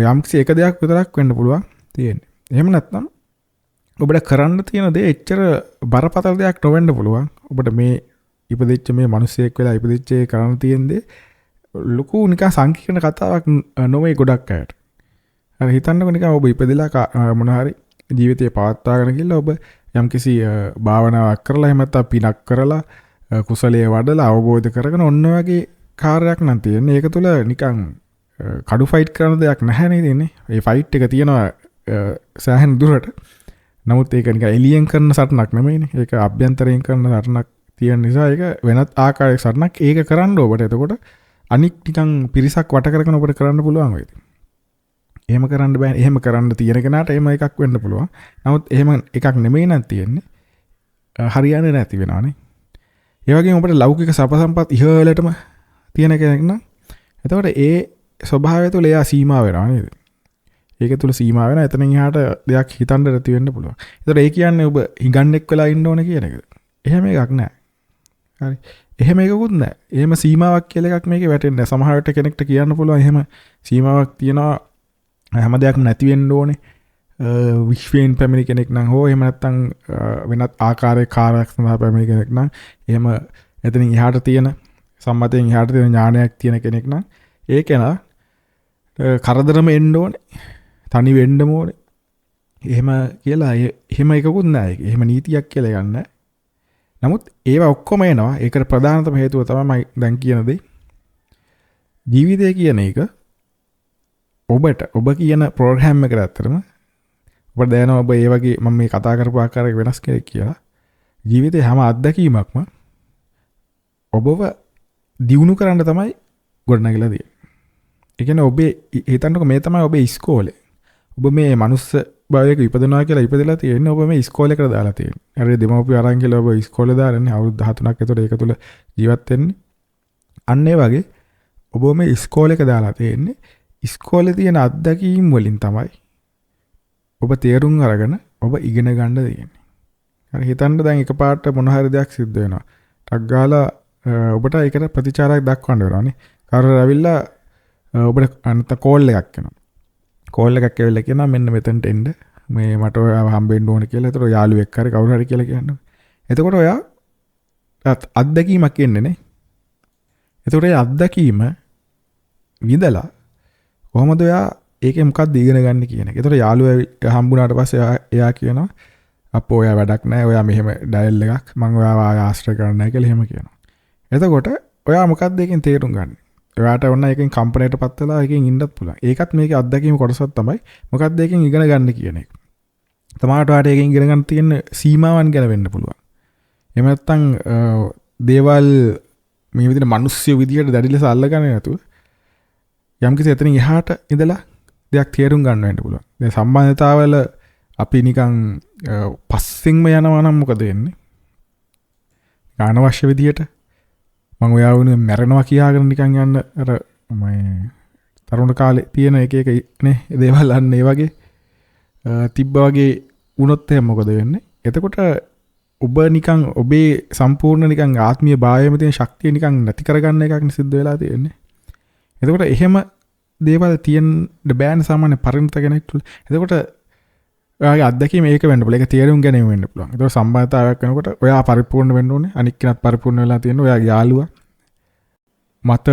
යම්කිසි එක දෙයක් විතරක් වෙන්න පුළුවන් තියෙන්නේ. එහෙම නැත්නම් ඔබට කරන්න තියෙන දේ එච්චර බරපතල දෙයක් නොවෙන්න පුළුවන්. ඔබට මේ ඉපදිච්ච මේ මිනිස්සෙක් වෙලා ඉපදිච්ච ඒ කරන්න තියෙන දේ ලොකු නිකන් සංකීර්ණ කතාවක් නොවේ ගොඩක් අයට. හරි හිතන්නකො නිකන් ඔබ ඉපදිලා මොන හරි ජීවිතේ පවත්වාගෙන ගිහලා ඔබ යම්කිසි භාවනාවක් කරලා එහෙම නැත්නම් පිනක් කරලා කුසලයේ වඩලා අවබෝධ කරගෙන ඔන්න වගේ කාර්යයක් නම් තියෙන්නේ. ඒක තුල නිකන් කඩු ෆයිට් කරන දෙයක් නැහැ නේද ඉන්නේ. ඒ ෆයිට් එක තියෙනවා සෑහෙන දුරට. නමුත් ඒක නිකන් එලියෙන් කරන සටනක් නෙමෙයිනේ. ඒක අභ්‍යන්තරයෙන් කරන සටනක් තියෙන නිසා ඒක වෙනත් ආකාරයක සටනක්. ඒක කරන්න ඔබට එතකොට අනික් නිකන් පිරිසක් වට කරගෙන ඔබට කරන්න පුළුවන් වෙයි. එහෙම කරන්න බෑ. එහෙම කරන්න තියෙන කෙනාට එහෙම එකක් වෙන්න පුළුවන්. නමුත් එහෙම එකක් නෙමෙයි නම් තියෙන්නේ. හරියන්නේ නැති වෙනවානේ. ඒ වගේම ඔබට ලෞකික සප සම්පත් ඉහළටම තියෙන කෙනෙක් නම් එතකොට ඒ ස්වභාවය තුළ එයා සීමා වෙනවා නේද? ඒක තුළ සීමා වෙනවා. එතනින් එහාට දෙයක් හිතන්න නැති වෙන්න පුළුවන්. එතකොට ඒ කියන්නේ ඔබ හිඟන්නෙක් වෙලා ඉන්න ඕන කියන එකද? එහෙම එකක් නැහැ. හරි. එහෙම එකකුත් නැහැ. එහෙම සීමාවක් කියලා එකක් මේකේ වැටෙන්නේ නැහැ. සමහර විට කෙනෙක්ට කියන්න පුළුවන් එහෙම සීමාවක් තියනවා හැම දෙයක්ම නැති වෙන්න ඕනේ. විශ්වයෙන් පැමිණි කෙනෙක් නම් හෝ එහෙම නැත්නම් වෙනත් ආකාරයක කාර්යයක් සඳහා පැමිණි කෙනෙක් නම් එහෙම එතනින් එහාට තියෙන සම්මතයෙන් එහාට තියෙන ඥානයක් තියෙන කෙනෙක් නම් ඒ කෙනා කරදරම එන්න ඕනේ. තනි වෙන්නම ඕනේ. එහෙම කියලා එහෙම එකකුත් නැහැ. එහෙම නීතියක් කියලා එකක් නැහැ. නමුත් ඒවා ඔක්කොම එනවා. ඒකට ප්‍රධානතම හේතුව තමයි දැන් කියන දේ. ජීවිතය කියන එක ඔබට ඔබ කියන ප්‍රෝග්‍රෑම් එකට ඇත්තටම ඔබ දැනනවා ඔබ ඒ වගේ මම මේ කතා කරපු ආකාරයක වෙනස් කෙනෙක් කියලා. ජීවිතේ හැම අත්දැකීමක්ම ඔබව දියුණු කරන්න තමයි ගොඩනගලා තියෙන්නේ. ඒ කියන්නේ ඔබේ හිතන්නකො මේ තමයි ඔබේ ඉස්කෝලේ. ඔබ මේ මනුස්ස භවයක ඉපදනවා කියලා ඉපදලා තියෙන්නේ ඔබ මේ ඉස්කෝලේකට දාලා තියෙන්නේ. හරි දෙමව්පිය අරන් කියලා ඔබ ඉස්කෝලේ දාන්නේ අවුරුදු 13ක් විතර ඒක තුල ජීවත් වෙන්නේ. අන්න ඒ වගේ ඔබ මේ ඉස්කෝලේක දාලා තියෙන්නේ. ඉස්කෝලේ තියෙන අත්දැකීම් වලින් තමයි ඔබ තේරුම් අරගෙන ඔබ ඉගෙන ගන්න තියෙන්නේ. හරි හිතන්න දැන් එකපාරට මොන හරි දෙයක් සිද්ධ වෙනවා. ටක් ගාලා ඔබට ඒකට ප්‍රතිචාරයක් දක්වන්න වෙනවානේ. කාරණා ඇවිල්ලා ඔබට අනිත් කෝල් එකක් එනවා. කෝල් එකක් ඇවිල්ලා කියනවා මෙන්න මෙතනට එන්න. මේ මට ඔයාව හම්බෙන්න ඕන කියලා. ඒතර යාළුවෙක් හරි කවුරු හරි කියලා කියනවා. එතකොට ඔයා අත්දැකීමක් එන්නේ නේ. එතකොට ඒ අත්දැකීම විඳලා කොහොමද ඔයා ඒකේ මොකක්ද ඉගෙන ගන්න කියන එක. ඒතර යාළුවා හම්බුනාට පස්සේ එයා කියනවා අපෝ ඔයා වැඩක් නැහැ. ඔයා මෙහෙම ඩයල් එකක් මම ඔයාව ආශ්‍රය කරන්නේ නැහැ කියලා එහෙම කියනවා. එතකොට ඔයා මොකක්ද ඒකෙන් තේරුම් ගන්න? ඔයාට ඔන්න ඒකෙන් කම්පණයටපත් වෙලා ඒකෙන් ඉන්නත් පුළුවන්. ඒකත් මේකේ අත්දැකීම කොටසක් තමයි මොකක්ද ඒකෙන් ඉගෙන ගන්න කියන එක. තමාට ඔයාට ඒකෙන් ඉගෙන ගන්න තියෙන සීමාවන් ගැන වෙන්න පුළුවන්. එහෙම නැත්නම් දේවල් මේ විදිහට මිනිස්සු විදිහට දැඩි ලෙස අල්ලගන්නේ නැතුව යම්කිසි එතනින් එහාට ඉඳලා දෙයක් තේරුම් ගන්න වෙන්න පුළුවන්. දැන් සම්බන්ධතාවල අපි නිකන් පස්සෙන්ම යනවා නම් මොකද වෙන්නේ? අනවශ්‍ය විදිහට මම ඔයාව මැරෙනවා කියාගෙන නිකන් යන්න අර මේ තරුණ කාලේ තියෙන එක නේ දේවල් අන්න ඒ වගේ තිබ්බ වගේ වුණොත් එහෙනම් මොකද වෙන්නේ? එතකොට ඔබ නිකන් ඔබේ සම්පූර්ණ නිකන් ආත්මීය භාවයේම තියෙන ශක්තිය නිකන් නැති කරගන්න එකක් සිද්ධ වෙලා තියෙන්නේ. එතකොට එහෙම දේවල් තියෙන්න බෑන සාමාන්‍ය පරිණත කෙනෙක් තුළ. එතකොට ඔයාගේ අත්දැකීම ඒක වෙන්න පුළුවන්. ඒක තේරුම් ගැනීම වෙන්න පුළුවන්. ඒතකොට සම්බන්ධතාවයක් වෙනකොට ඔයා පරිපූර්ණ වෙන්න ඕනේ. අනික් කෙනත් පරිපූර්ණ වෙලා තියෙනවා. ඔයාගේ යාළුවා මත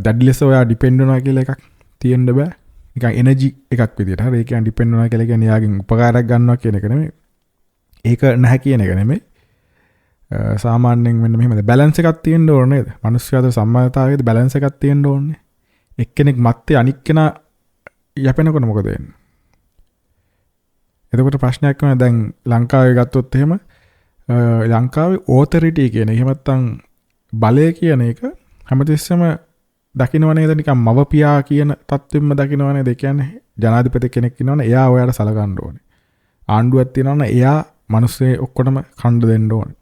දැඩි ලෙස ඔයා ඩිපෙන්ඩ් වෙනවා කියලා එකක් තියෙන්න බෑ නිකන් එනර්ජි එකක් විදියට. හරි ඒ කියන්නේ ඩිපෙන්ඩ් වෙනවා කියලා කියන්නේ යාගෙන් උපකාරයක් ගන්නවා කියන එක නෙමෙයි. ඒක නැහැ කියන එක නෙමෙයි. සාමාන්‍යයෙන් මෙන්න මෙහෙමද බැලන්ස් එකක් තියෙන්න ඕනේ නේද? මිනිස්සු අතර සම්බන්ධතාවයේදී බැලන්ස් එකක් තියෙන්න ඕනේ. එක්කෙනෙක් මත්තේ අනික් කෙනා යැපෙනකොට මොකද වෙන්නේ? එතකොට ප්‍රශ්නයක් වෙනවා දැන් ලංකාවේ ගත්තොත් එහෙම ලංකාවේ ඕතොරිටි කියන එක එහෙම නැත්නම් බලය කියන එක හැමතිස්සෙම දකින්නව නේද නිකන් මවපියා කියන තත්ත්වෙම දකින්නව නේද? ඒ කියන්නේ ජනාධිපති කෙනෙක් ඉන්නවනේ එයා ඔයාලට සලකන්න ඕනේ. ආණ්ඩුවක් තියෙනවනේ එයා මිනිස්සේ ඔක්කොටම කණ්ඩ දෙන්න ඕනේ.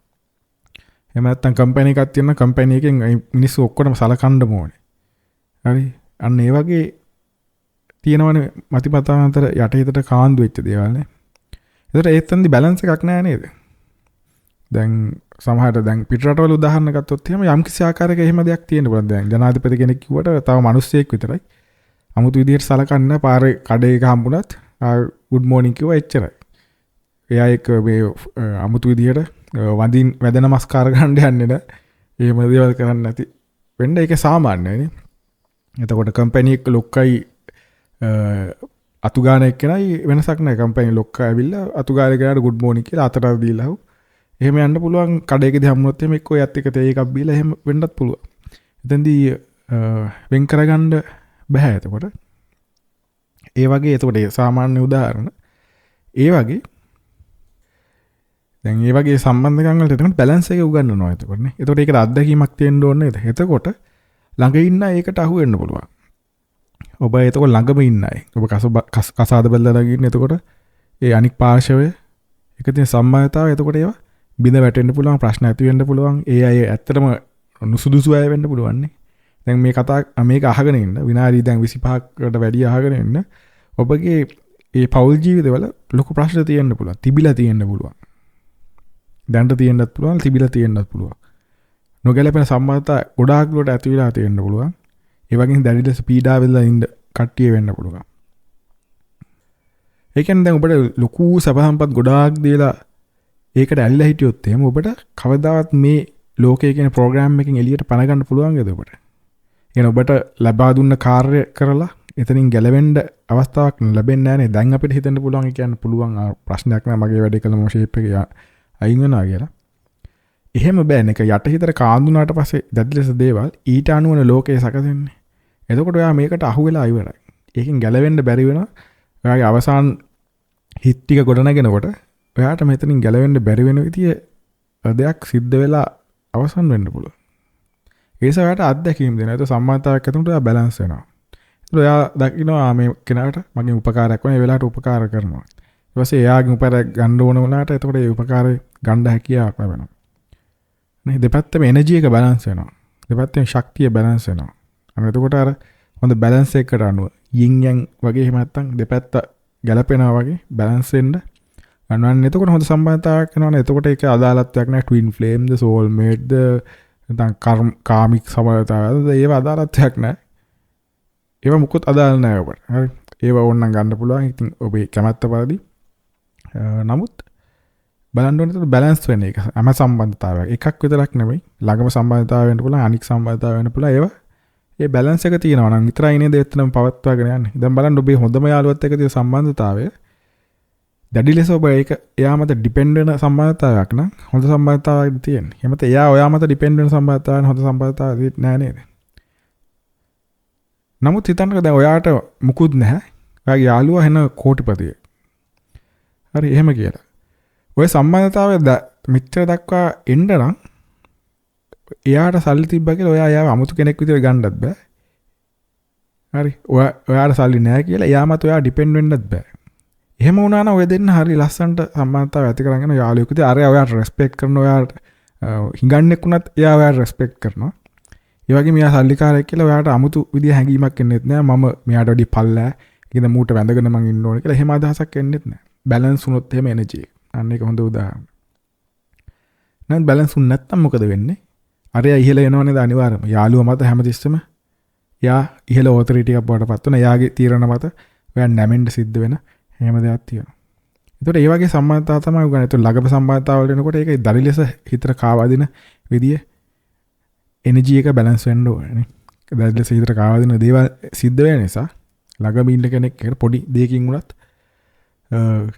එහෙම නැත්නම් කම්පැනි එකක් තියෙනවා කම්පැනි එකෙන් මිනිස්සු ඔක්කොටම සලකන්න ඕනේ. හරි අන්න ඒ වගේ තියෙනවනේ මතිපතාන් අතර යටිහිතට කාන්දු වෙච්ච දේවල් නේ. ඒතර ඒත්තන්දි බැලන්ස් එකක් නැහැ නේද? දැන් සමහරට දැන් පිටරටවල උදාහරණ ගත්තොත් එහෙම යම් කිසි ආකාරයක එහෙම දෙයක් තියෙන්න පුළුවන්. දැන් ජනාධිපති කෙනෙක් කිව්වට තව මිනිස්සෙක් විතරයි. 아무තු විදියට සලකන්නේ පාරේ කඩේ එක හම්බුණත් good morning කිව්වා එච්චරයි. එයා එක මේ 아무තු විදියට වඳින් වැද නමස්කාර ගන්න යන්නේ නැහැ. එහෙම දේවල් කරන්නේ නැති වෙන්න ඒක සාමාන්‍යයි නේ. එතකොට කම්පැනි එක ලොක්කයි අතුගාන එක්කනයි වෙනසක් නැහැ. කම්පැනි ලොක්ක ඇවිල්ලා අතුගාන කෙනාට good morning කියලා අතට දීලා එහෙම යන්න පුළුවන්. කඩේකදී හම්බුනොත් එහෙම එක්කෝ යත් එක තේ එකක් බීලා එහෙම වෙන්නත් පුළුවන්. එතෙන්දී වෙන් කරගන්න බෑ. එතකොට ඒ වගේ එතකොට සාමාන්‍ය උදාහරණ ඒ වගේ දැන් ඒ වගේ සම්බන්ධකම් වලට එතකොට බැලන්ස් එක උගන්වනවා එතකොට නේ. එතකොට ඒකට අත්දැකීමක් තියෙන්න ඕනේ නේද? එතකොට ළඟ ඉන්න ඒකට අහු වෙන්න පුළුවන්. ඔබ එතකොට ළඟම ඉන්න අය. ඔබ කසාද බැලලා ඉන්න එතකොට ඒ අනික් පාර්ශවය එක තියෙන සම්බන්ධතාවය එතකොට ඒවා බිඳ වැටෙන්න පුළුවන් ප්‍රශ්න ඇති වෙන්න පුළුවන්. ඒ අය ඇත්තටම නුසුදුසු අය වෙන්න පුළුවන් නේ. දැන් මේ කතා මේක අහගෙන ඉන්න විනාඩි දැන් 25කට වැඩි අහගෙන ඉන්න ඔබගේ ඒ පෞල් ජීවිතවල ලොකු ප්‍රශ්න තියෙන්න පුළුවන්. තිබිලා තියෙන්න පුළුවන්. දැන්ට තියෙන්නත් පුළුවන් තිබිලා තියෙන්නත් පුළුවන්. නොගැලපෙන සම්බන්ධතා ගොඩාක් දුරට ඇති වෙලා තියෙන්න පුළුවන්. ඒ වගේම දැඩි ලෙස පීඩා වෙලා ඉන්න කට්ටිය වෙන්න පුළුවන්. ඒ කියන්නේ දැන් ඔබට ලොකු සැප සම්පත් ගොඩාක් දීලා ඒකට ඇලිලා හිටියොත් එහෙම ඔබට කවදාවත් මේ ලෝකයේ කියන ප්‍රෝග්‍රෑම් එකකින් එළියට පැන ගන්න පුළුවන්ද ඔබට? يعني ඔබට ලබා දුන්න කාර්ය කරලා එතනින් ගැලවෙන්න අවස්ථාවක් ලැබෙන්නේ නැහැ නේ. දැන් අපිට හිතන්න පුළුවන් කියන්න පුළුවන් ප්‍රශ්නයක් නෑ මගේ වැඩේ කළම ෂේප් එක අයින් වෙනවා කියලා. එහෙම බෑනේ. ඒක යටිහිතට කාඳුනාට පස්සේ දැඩි ලෙස දේවල් ඊට අනුවන ලෝකයේ සැකසෙන්නේ. එතකොට ඔයා මේකට අහු වෙලා ඉවරයි. ඒකෙන් ගැලවෙන්න බැරි වෙනවා. ඔයාගේ අවසාන හිත් ටික ගොඩනගෙනකොට ඔයාට මෙතනින් ගැලවෙන්න බැරි වෙන විදිය දෙයක් සිද්ධ වෙලා අවසන් වෙන්න පුළුවන්. ඒස ඔයාට අත්දැකීම් දෙනවා. ඒක සම්මානතාවයක් ඇතුළත ඔයා බැලන්ස් වෙනවා. ඒක ඔයා දකින්නවා මේ කෙනාට මගේ උපකාරයක් වුණා. ඒ වෙලාවට උපකාර කරනවා. ඊට පස්සේ එයාගේ උපකාරයක් ගන්න ඕන වුණාට එතකොට ඒ උපකාරය ගන්න හැකියාවක් ලැබෙනවා. නේ දෙපැත්තම එනර්ජි එක බැලන්ස් වෙනවා. දෙපැත්තෙන් ශක්තිය බැලන්ස් වෙනවා. අන්න එතකොට අර හොඳ බැලන්ස් එකකට අනුව යින් යන් වගේ එහෙම නැත්තම් දෙපැත්ත ගැලපෙනවා වගේ බැලන්ස් වෙන්න ගන්නවන්න. එතකොට හොඳ සම්බන්ධතාවයක් වෙනවනේ. එතකොට ඒක අදාළත්වයක් නෑ. ට්වින් ෆ්ලේම් ද සෝල් මේට් ද නැත්නම් කාමික සම්බන්ධතාවයද ඒව අදාළත්වයක් නෑ. ඒව මුකුත් අදාළ නෑ ඔබට. හරි. ඒව ඕනනම් ගන්න පුළුවන්. ඉතින් ඔබේ කැමැත්ත පරිදි. නමුත් බලන්න ඕනේ බැලන්ස් වෙන එක. හැම සම්බන්ධතාවයක් එකක් විතරක් නෙමෙයි. ළඟම සම්බන්ධතාවය වෙන්න පුළුවන්. අනික් සම්බන්ධතාවය වෙන්න පුළුවන්. ඒව ඒ බැලන්ස් එක තියෙනවා නම් විතරයි නේද එතනම පවත්වාගෙන යන්නේ. දැන් බලන්න ඔබේ හොඳම යාළුවත් එක්ක තියෙන සම්බන්ධතාවය දැඩි ලෙස ඔබ ඒක එයා මත ඩිපෙන්ඩ් වෙන සම්බන්ධතාවයක් නම් හොඳ සම්බන්ධතාවයක් තියෙන්නේ. එහෙම නැත්නම් එයා ඔයා මත ඩිපෙන්ඩ් වෙන සම්බන්ධතාවයක් හොඳ සම්බන්ධතාවයක් නෑ නේද? නමුත් හිතන්නකෝ දැන් ඔයාට මුකුත් නැහැ. ඔයාගේ යාළුවා එන කෝටිපතිය. හරි එහෙම කියලා. ඔය සම්බන්ධතාවය මෙච්චර දක්වා එන්න නම් එයාට සල්ලි තිබ්බා කියලා ඔයා එයාව අමුතු කෙනෙක් විදිහට ගන්නත් බෑ. හරි. ඔයාට සල්ලි නැහැ කියලා එයා මත ඔයා ඩිපෙන්ඩ් වෙන්නත් බෑ. එහෙම වුණා නම් ඔය දෙන්න හරි ලස්සනට සම්බන්ධතාවය ඇති කරගෙන යාළුවෙක් විදිහට අර ඔයාට රෙස්පෙක්ට් කරනවා. ඔයාට හිඟන්නෙක් වුණත් එයා ඔයාට රෙස්පෙක්ට් කරනවා. ඒ වගේම එයා සල්ලිකාරයෙක් කියලා ඔයාට අමුතු විදිහ හැඟීමක් එන්නෙත් නෑ. මම මෙයාට වැඩි පල්ලෑ කියන මූට වැඳගෙන මං ඉන්න ඕනේ කියලා එහෙම අදහසක් එන්නෙත් නෑ. බැලන්ස් වුණොත් එහෙම එනර්ජි එක. අන්න ඒක හොඳ උදාහරණයක්. නැත්නම් බැලන්ස් වුණ නැත්නම් මොකද වෙන්නේ? අරයා ඉහළ එනව නේද අනිවාර්යයෙන්ම. යාළුවා මත හැමතිස්සෙම යා ඉහළ ඔතොරිටි එකක් බවට පත් වෙන. යාගේ තීරණ මත ඔයා නැමෙන්න සිද්ධ වෙන එහෙම දෙයක් තියෙනවා. ඒතකොට ඒ වගේ සම්බන්ධතාව තමයි උගන්නේ. ඒතකොට ළඟම සම්බන්ධතාව වල එනකොට ඒක දරි ලෙස හිතට කාවදින විදිය එනර්ජි එක බැලන්ස් වෙන්න ඕනේ නේ. දරි ලෙස හිතට කාවදින දේවල් සිද්ධ වෙන නිසා ළඟම ඉන්න කෙනෙක් එක්ක පොඩි දෙයකින් වුණත්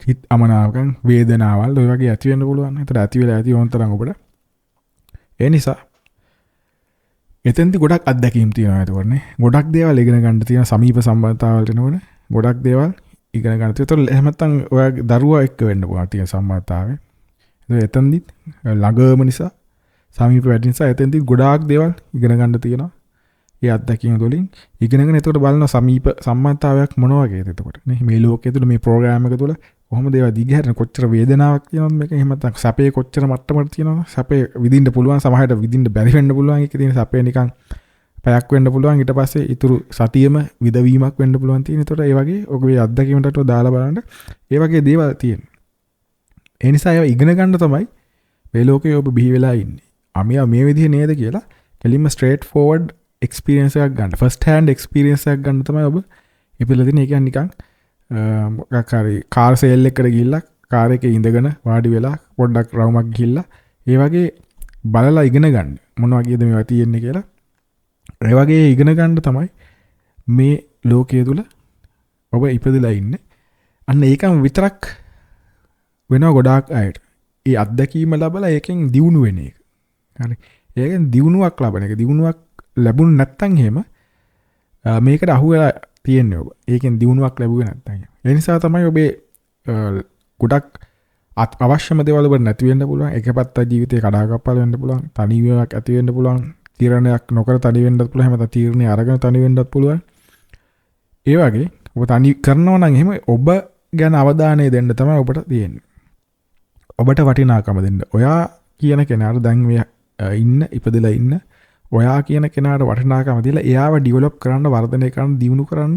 හිත අමනාපකම් වේදනාවල් ඔය වගේ ඇති වෙන්න පුළුවන්. ඒතර ඇති වෙලා ඇති ඕන තරම් ඔබට. ඒ නිසා එතෙන්දි ගොඩක් අත්දැකීම් තියෙනවා ඒතකොටනේ. ගොඩක් දේවල් ඉගෙන ගන්න තියෙන සමීප සම්බන්ධතාවලට එනකොට ගොඩක් දේවල් ඉගෙන ගන්න තියෙනවා. ඒතකොට එහෙම නැත්නම් ඔයාගේ දරුවා එක්ක වෙන්න පුළුවන් තියෙන සම්බන්ධතාවය. ඒක එතෙන්දි ළඟම නිසා සමීප වැඩි නිසා එතෙන්දි ගොඩාක් දේවල් ඉගෙන ගන්න තියෙනවා. ඒ අත්දැකීම් වලින් ඉගෙනගෙන එතකොට බලන සමීප සම්බන්ධතාවයක් මොන වගේද එතකොට නේ මේ ලෝකයේ තුල මේ ප්‍රෝග්‍රෑම් එක තුල කොහොමද ඒවා දිගහැරෙන කොච්චර වේදනාවක් තියෙනවද මේක එහෙම නැත්නම් සැපේ කොච්චර මට්ටමකට තියෙනවද සැපේ විඳින්න පුළුවන් සමහරට විඳින්න බැරි වෙන්න පුළුවන් ඒකේ තියෙන සැපේ නිකන් පැයක් වෙන්න පුළුවන් ඊට පස්සේ ඊතුරු සතියෙම විදවීමක් වෙන්න පුළුවන් තියෙන. ඒතකොට ඒ වගේ ඔබේ අත්දැකීමකට දාලා බලන්න ඒ වගේ දේවල් තියෙන. ඒ නිසා ඒවා ඉගෙන ගන්න තමයි මේ ලෝකේ ඔබ බිහි වෙලා ඉන්නේ. අමියා මේ විදිහේ නේද කියලා කෙලින්ම ස්ට්‍රේට් ෆෝවර්ඩ් එක්ස්පීරියන්ස් එකක් ගන්න. ෆස්ට් හෑන්ඩ් එක්ස්පීරියන්ස් එකක් ගන්න තමයි ඔබ ඉපදලා තියෙන. ඒ කියන්නේ නිකන් මොකක් හරි කාර් සේල් එකකට ගිහිල්ලා කාර් එකේ ඉඳගෙන වාඩි වෙලා පොඩ්ඩක් රවුමක් ගිහිල්ලා ඒ වගේ බලලා ඉගෙන ගන්න. මොන වගේද මේවා තියෙන්නේ කියලා. ඒ වගේ ඉගෙන ගන්න තමයි මේ ලෝකයේ තුල ඔබ ඉපදලා ඉන්නේ. අන්න ඒකම විතරක් වෙනවා ගොඩාක් අයට. ඒ අත්දැකීම ලැබලා ඒකෙන් දියුණු වෙන එක. හරි. ඒකෙන් දියුණුවක් ලබන එක. දියුණුවක් ලැබුණ නැත්තම් එහෙම මේකට අහු වෙලා තියෙන්නේ ඔබ. ඒකෙන් දියුණුවක් ලැබුවේ නැත්තම්. ඒ නිසා තමයි ඔබේ ගොඩක් අවශ්‍යම දේවල් ඔබ නැති වෙන්න පුළුවන්. එකපැත්ත ජීවිතේ කඩාකප්පල් වෙන්න පුළුවන්. තනිවීමක් ඇති වෙන්න පුළුවන්. තීරණයක් නොකර තනි වෙන්නත් පුළුවන්. එහෙම නැත්නම් තීරණේ අරගෙන තනි වෙන්නත් පුළුවන්. ඒ වගේ ඔබ තනි කරනවා නම් එහෙම ඔබ ගැන අවධානය දෙන්න තමයි ඔබට තියෙන්නේ. ඔබට වටිනාකම දෙන්න. ඔයා කියන කෙනාට දැන් මේ ඉන්න ඉපදලා ඉන්න ඔයා කියන කෙනාට වටිනාකම දීලා එයාව ඩිවෙලොප් කරන්න වර්ධනය කරන්න දියුණු කරන්න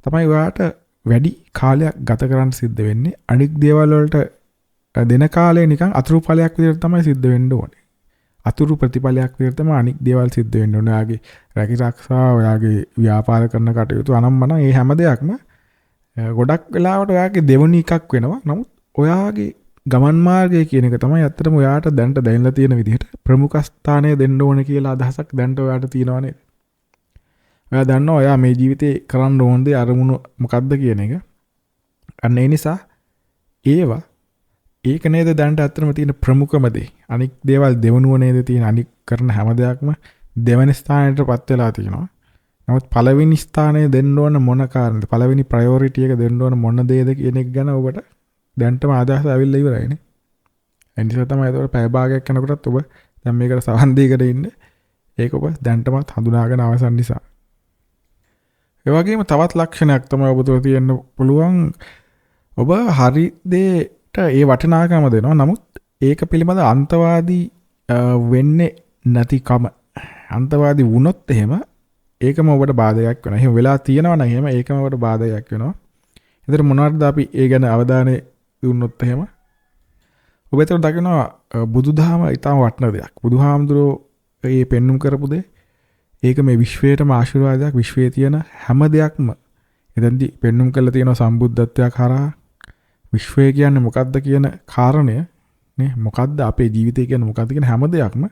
තමයි ඔයාට වැඩි කාලයක් ගත කරන්න සිද්ධ වෙන්නේ. අනික් දේවල් වලට දෙන කාලේ නිකන් අතුරු ඵලයක් විදිහට තමයි සිද්ධ වෙන්න ඕනේ. අතුරු ප්‍රතිඵලයක් විදිහට තමයි අනික් දේවල් සිද්ධ වෙන්න ඕනේ. ඔයාගේ රැකිරක්ෂා ඔයාගේ ව්‍යාපාර කරන කටයුතු අනම්මන මේ හැම දෙයක්ම ගොඩක් වෙලාවට ඔයාගේ දෙවනි එකක් වෙනවා. නමුත් ඔයාගේ ගමන් මාර්ගය කියන එක තමයි ඇත්තටම ඔයාට දැනට දැනලා තියෙන විදිහට ප්‍රමුඛ ස්ථානය දෙන්න ඕනේ කියලා අදහසක් දැනට ඔයාට තියෙනවා නේද? ඔයා දන්නවා ඔයා මේ ජීවිතේ කරන්න ඕන දේ අරමුණු මොකක්ද කියන එක. අන්න ඒ නිසා ඒවා ඒක නේද දැනට ඇත්තටම තියෙන ප්‍රමුඛම දේ. අනික් දේවල් දෙවනුව නේද තියෙන අනික් කරන හැම දෙයක්ම දෙවෙනි ස්ථානයටපත් වෙලා තියෙනවා. නමුත් පළවෙනි ස්ථානය දෙන්න ඕන මොන කාරණේද? පළවෙනි ප්‍රයොරිටි එක දෙන්න ඕන මොන දේද කියන එක ගැන ඔබට දැන්ටම අදහස ඇවිල්ලා ඉවරයිනේ. ඒ නිසා තමයි ඒතකොට පැය භාගයක් යනකොටත් ඔබ දැන් මේකට සවන් දීගෙන ඉන්නේ. ඒක ඔබ දැන්ටමත් හඳුනාගෙන අවසන් නිසා. ඒ වගේම තවත් ලක්ෂණයක් තමයි ඔබ තුළ තියෙන්න පුළුවන්. ඔබ හරි දෙයට ඒ වටිනාකම දෙනවා. නමුත් ඒක පිළිබඳ අන්තවාදී වෙන්නේ නැතිකම. අන්තවාදී වුණොත් එහෙම ඒකම ඔබට බාධායක් වෙනවා. එහෙම වෙලා තියෙනවා නම් එහෙම ඒකම ඔබට බාධායක් වෙනවා. ඒතර මොනවටද අපි ඒ ගැන අවධානය දුන්නොත් එහෙම ඔබ ඒතර දකිනවා බුදුදහම ඊටම වටින දෙයක්. බුදුහාමුදුරෝ මේ පෙන්눔 කරපු දේ ඒක මේ විශ්වයටම ආශිර්වාදයක්. විශ්වයේ තියෙන හැම දෙයක්ම එතෙන්දි පෙන්눔 කරලා තියෙනවා සම්බුද්ධත්වයක් හරහා. විශ්වය කියන්නේ මොකද්ද කියන කාරණය නේ මොකද්ද අපේ ජීවිතය කියන්නේ මොකද්ද කියන හැම දෙයක්ම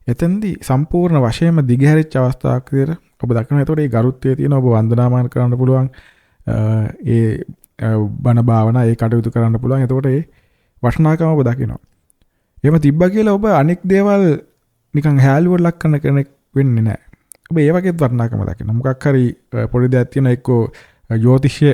එතෙන්දි සම්පූර්ණ වශයෙන්ම දිගහැරිච්ච අවස්ථාවක් විදිහට ඔබ දකිනවා. ඒතකොට ඒ ගරුත්වය තියෙන ඔබ වන්දනාමාන කරන්න පුළුවන්. ඒ බණ භාවනා ඒ කටයුතු කරන්න පුළුවන්. එතකොට ඒ වටිනාකම ඔබ දකිනවා. එහෙම තිබ්බා කියලා ඔබ අනෙක් දේවල් නිකන් හැලුවට ලක් කරන කෙනෙක් වෙන්නේ නැහැ. ඔබ ඒ වගේත් වටිනාකම දකිනවා. මොකක් හරි පොඩි දෙයක් තියෙන එක්කෝ ජ්‍යොතිෂය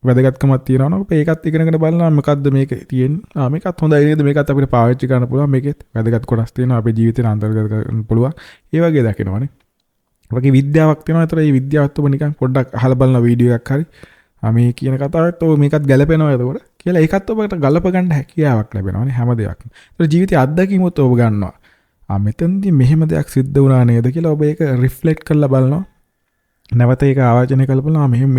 වැදගත්කමක් තියෙනවා නම් ඔබ ඒකත් ඉගෙනගෙන බලනවා මොකද්ද මේක තියෙන්නේ. මේකත් හොඳයි නේද? මේකත් අපිට පාවිච්චි කරන්න පුළුවන්. මේකෙත් වැදගත් කොටස් තියෙනවා අපේ ජීවිතේට අන්තර්ගත කරන්න පුළුවන්. ඒ වගේ දකිනවනේ. වගේ විද්‍යාවක් තියෙනවා. ඒතර මේ විද්‍යාවත් ඔබ නිකන් පොඩ්ඩක් අහලා බලන වීඩියෝ එකක් හරි මේ කියන කතාවත් ඔබ මේකත් ගැලපෙනවා එතකොට කියලා ඒකත් ඔබට ගලප ගන්න හැකියාවක් ලැබෙනවානේ හැම දෙයක්ම. ඒතර ජීවිතයේ අත්දැකීමත් ඔබ ගන්නවා. මෙතනදී මෙහෙම දෙයක් සිද්ධ වුණා නේද කියලා ඔබ ඒක රිෆ්ලෙක්ට් කරලා බලනවා. නැවත ඒක ආවර්ජනය කරලා බලනවා මෙහෙම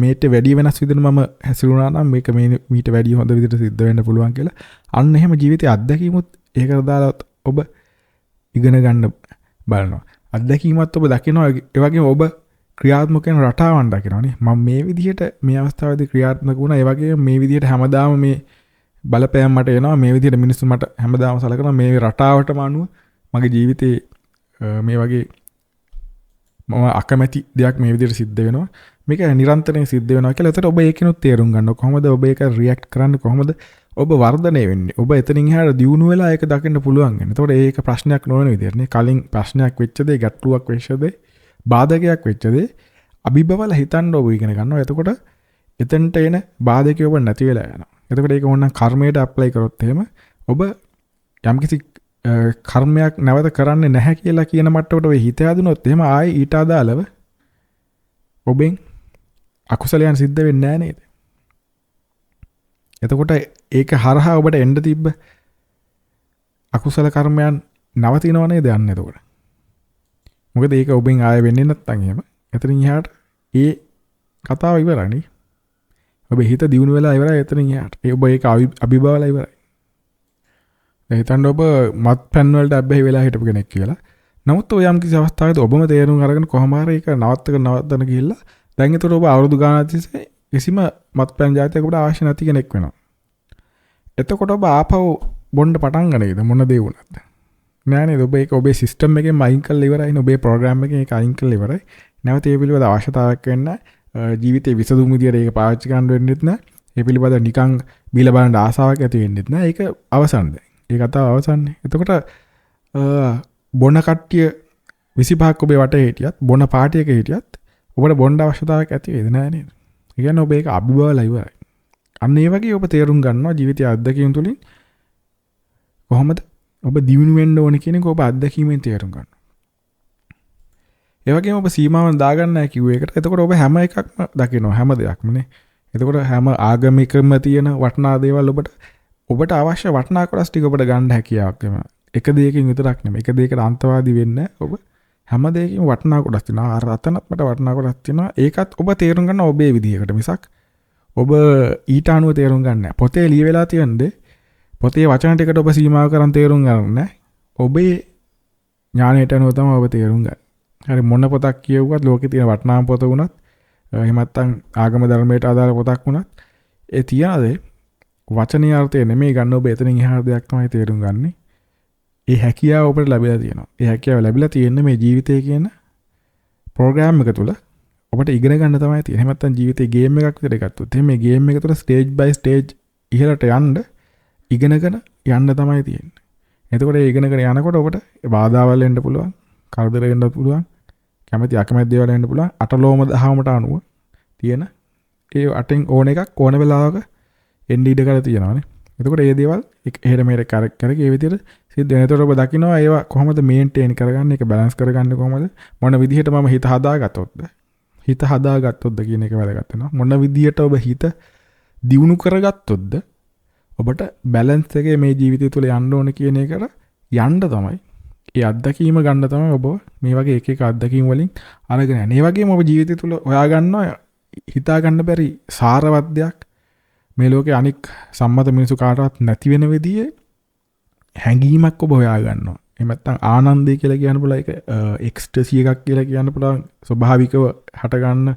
මේට වැඩි වෙනස් විදිහට මම හැසිරුණා නම් මේක මීට වැඩි හොඳ විදිහට සිද්ධ වෙන්න පුළුවන් කියලා. අන්න එහෙම ජීවිතයේ අත්දැකීමුත් ඒකට දාලා ඔබ ඉගෙන ගන්න බලනවා. අත්දැකීමත් ඔබ දකිනවා. ඒ වගේම ඔබ ක්‍රියාත්මක වෙන රටාවන් දකිනවානේ. මම මේ විදිහට මේ අවස්ථාවේදී ක්‍රියාත්මක වුණා. ඒ වගේම මේ විදිහට හැමදාම මේ බලපෑම් මට එනවා. මේ විදිහට මිනිස්සු මට හැමදාම සලකනවා. මේ රටාවටම අනුව මගේ ජීවිතේ මේ වගේ මම අකමැති දෙයක් මේ විදිහට සිද්ධ වෙනවා. මේක නිරන්තරයෙන් සිද්ධ වෙනවා කියලා. එතකොට ඔබ ඒකිනුත් තේරුම් ගන්නවා කොහොමද ඔබ ඒක රියැක්ට් කරන්නේ, කොහොමද ඔබ වර්ධනය වෙන්නේ. ඔබ එතනින් එහාට දියුණු වෙලා ඒක දකින්න පුළුවන් වෙන. එතකොට ඒක ප්‍රශ්නයක් නොවන විදිහට නේ. කලින් ප්‍රශ්නයක් වෙච්ච දේ, ගැටලුවක් වෙච්ච දේ, බාධකයක් වෙච්ච දේ අභිබවල හිතන්න ඔබ ඉගෙන ගන්නවා. එතකොට එතනට එන බාධකය ඔබ නැති වෙලා යනවා. එතකොට ඒක ඕනනම් කර්මයට ඇප්ලයි කරොත් එහෙම ඔබ යම්කිසි කර්මයක් නැවත කරන්නේ නැහැ කියලා කියන මට්ටමට ඔය හිත හදුනොත් එහෙම ආයේ ඊට අදාළව ඔබෙන් අකුසලයන් සිද්ධ වෙන්නේ නැහැ නේද? එතකොට ඒක හරහා ඔබට එන්න තිබ්බ අකුසල කර්මයන් නවතිනව නේද යන්නේ එතකොට? මොකද ඒක ඔබෙන් ආයෙ වෙන්නේ නැත්තම් එහෙම. එතනින් එහාට ඒ කතාව ඉවරයි. ඔබේ හිත දියුණු වෙලා ඉවරයි එතනින් එහාට. ඔබ ඒක අභිභවලා ඉවරයි. හිතන්න ඔබ මත්පැන් වලට අබ්බැහි වෙලා හිටපු කෙනෙක් කියලා. නමුත් ඔය යම් කිසි අවස්ථාවකදී ඔබම තේරුම් අරගෙන කොහොම හරි ඒක නවත්තන ගිහිල්ලා දැන් ඒතර ඔබ අවුරුදු ගානක් තිස්සේ කිසිම මත්පැන් ජාතියක් ඔබට අවශ්‍ය නැති කෙනෙක් වෙනවා. එතකොට ඔබ ආපහු බොන්න පටන් ගන්නේද මොන දේ වුණත්? නෑ නේද? ඔබ ඒක ඔබේ සිස්ටම් එකෙන් අයින් කරලා ඉවරයි. ඔබේ ප්‍රෝග්‍රෑම් එකෙන් ඒක අයින් කරලා ඉවරයි. නැවත ඒ පිළිබඳ අවශ්‍යතාවයක් වෙන්නේ ජීවිතේ විසඳුම් විදියට ඒක පාවිච්චි කරන්න වෙන්නෙත් නෑ. ඒ පිළිබඳ නිකන් බීලා බලන්න ආසාවක් ඇති වෙන්නෙත් නෑ. ඒක අවසන් දැන්. ඒ කතාව අවසන්නේ. එතකොට බොන කට්ටිය 25ක් ඔබේ වටේ හිටියත් බොන පාටියක හිටියත් ඔබට බොන්න අවශ්‍යතාවයක් ඇති වෙද නැහැ නේද? ඒ කියන්නේ ඔබ ඒක අභිභවලා ඉවරයි. අන්න ඒ වගේ ඔබ තේරුම් ගන්නවා ජීවිතයේ අත්දැකීම් තුලින් කොහොමද ඔබ දියුණු වෙන්න ඕනේ කියන එක ඔබ අත්දැකීමෙන් තේරුම් ගන්නවා. ඒ වගේම ඔබ සීමාවන් දාගන්න නැහැ කිව්ව එකට. එතකොට ඔබ හැම එකක්ම දකිනවා හැම දෙයක්ම නේ. එතකොට හැම ආගමිකම තියෙන වටිනා දේවල් ඔබට අවශ්‍ය වටිනා කොටස් ටික ඔබට ගන්න හැකියාවක් වෙනවා. එක දෙයකින් විතරක් නෙමෙයි. එක දෙයකට අන්තවාදී වෙන්න ඔබ හැම දෙයකින් වටිනා කොටස් තියෙනවා. රතනත් මට වටිනා කොටස් තියෙනවා. ඒකත් ඔබ තේරුම් ගන්න ඔබේ විදිහකට මිසක් ඔබ ඊට අනුව තේරුම් ගන්න නැහැ. පොතේ ලියවිලා තියෙන්නේ පොතේ වචන ටිකට ඔබ සීමාව කරන් තේරුම් ගන්න නැහැ. ඔබේ ඥාණයට අනුව තමයි ඔබ තේරුම් ගන්න. හරි මොන පොතක් කියවුවත් ලෝකේ තියෙන වටිනාම පොත වුණත් එහෙම නැත්නම් ආගම ධර්මයට අදාළ පොතක් වුණත් ඒ තියනදේ වචනීය අර්ථය නෙමෙයි ගන්න ඔබ එතනින් එහාට දෙයක් තමයි තේරුම් ගන්නේ. ඒ හැකියාව ඔබට ලැබිලා තියෙනවා. ඒ හැකියාව ලැබිලා තියෙන්නේ මේ ජීවිතය කියන ප්‍රෝග්‍රෑම් එක තුල ඔබට ඉගෙන ගන්න තමයි තියෙන්නේ. එහෙම නැත්නම් ජීවිතේ ගේම් එකක් විතර ගත්තොත් එහෙනම් මේ ගේම් එක තුල ස්ටේජ් බයි ස්ටේජ් ඉහළට යන්න ඉගෙනගෙන යන්න තමයි තියෙන්නේ. එතකොට ඒ ඉගෙනගෙන යනකොට ඔබට බාධාවල් එන්න පුළුවන්, කරදර වෙන්න පුළුවන්, කැමැති අකමැති දේවල් එන්න පුළුවන්. අටලෝම දහමට අනුව තියෙන ඒ අටෙන් ඕන එකක් ඕන වෙලාවක එන්න ඉඩ කර තියෙනවානේ. එතකොට මේ දේවල් එහෙට මෙහෙට කරක ඒ විදිහට සිද්ධ වෙන. එතකොට ඔබ දකිනවා ඒවා කොහොමද මේන්ටේන් කරගන්නේ, ඒක බැලන්ස් කරගන්නේ කොහොමද? මොන විදිහට මම හිත හදාගත්තොත්ද කියන එක වැදගත් වෙනවා. මොන විදිහට ඔබ හිත දියුණු කරගත්තොත්ද ඔබට බැලන්ස් එකේ මේ ජීවිතය තුළ යන්න ඕන කියන එකට යන්න තමයි. ඒ අත්දැකීම ගන්න තමයි ඔබ මේ වගේ එක එක අත්දැකීම් වලින් අරගෙන යන්නේ. ඒ වගේම ඔබ ජීවිතය තුළ හොයා ගන්නවා හිතා ගන්න බැරි සාරවත් දෙයක් මේ ලෝකේ අනික් සම්මත මිනිසු කාටවත් නැති වෙන විදිහේ හැඟීමක් ඔබ හොයා ගන්නවා. එහෙම නැත්නම් ආනන්දය කියලා කියන්න පුළුවන්, ඒක එක්ස්ටසි එකක් කියලා කියන්න පුළුවන්, ස්වභාවිකව හට ගන්න.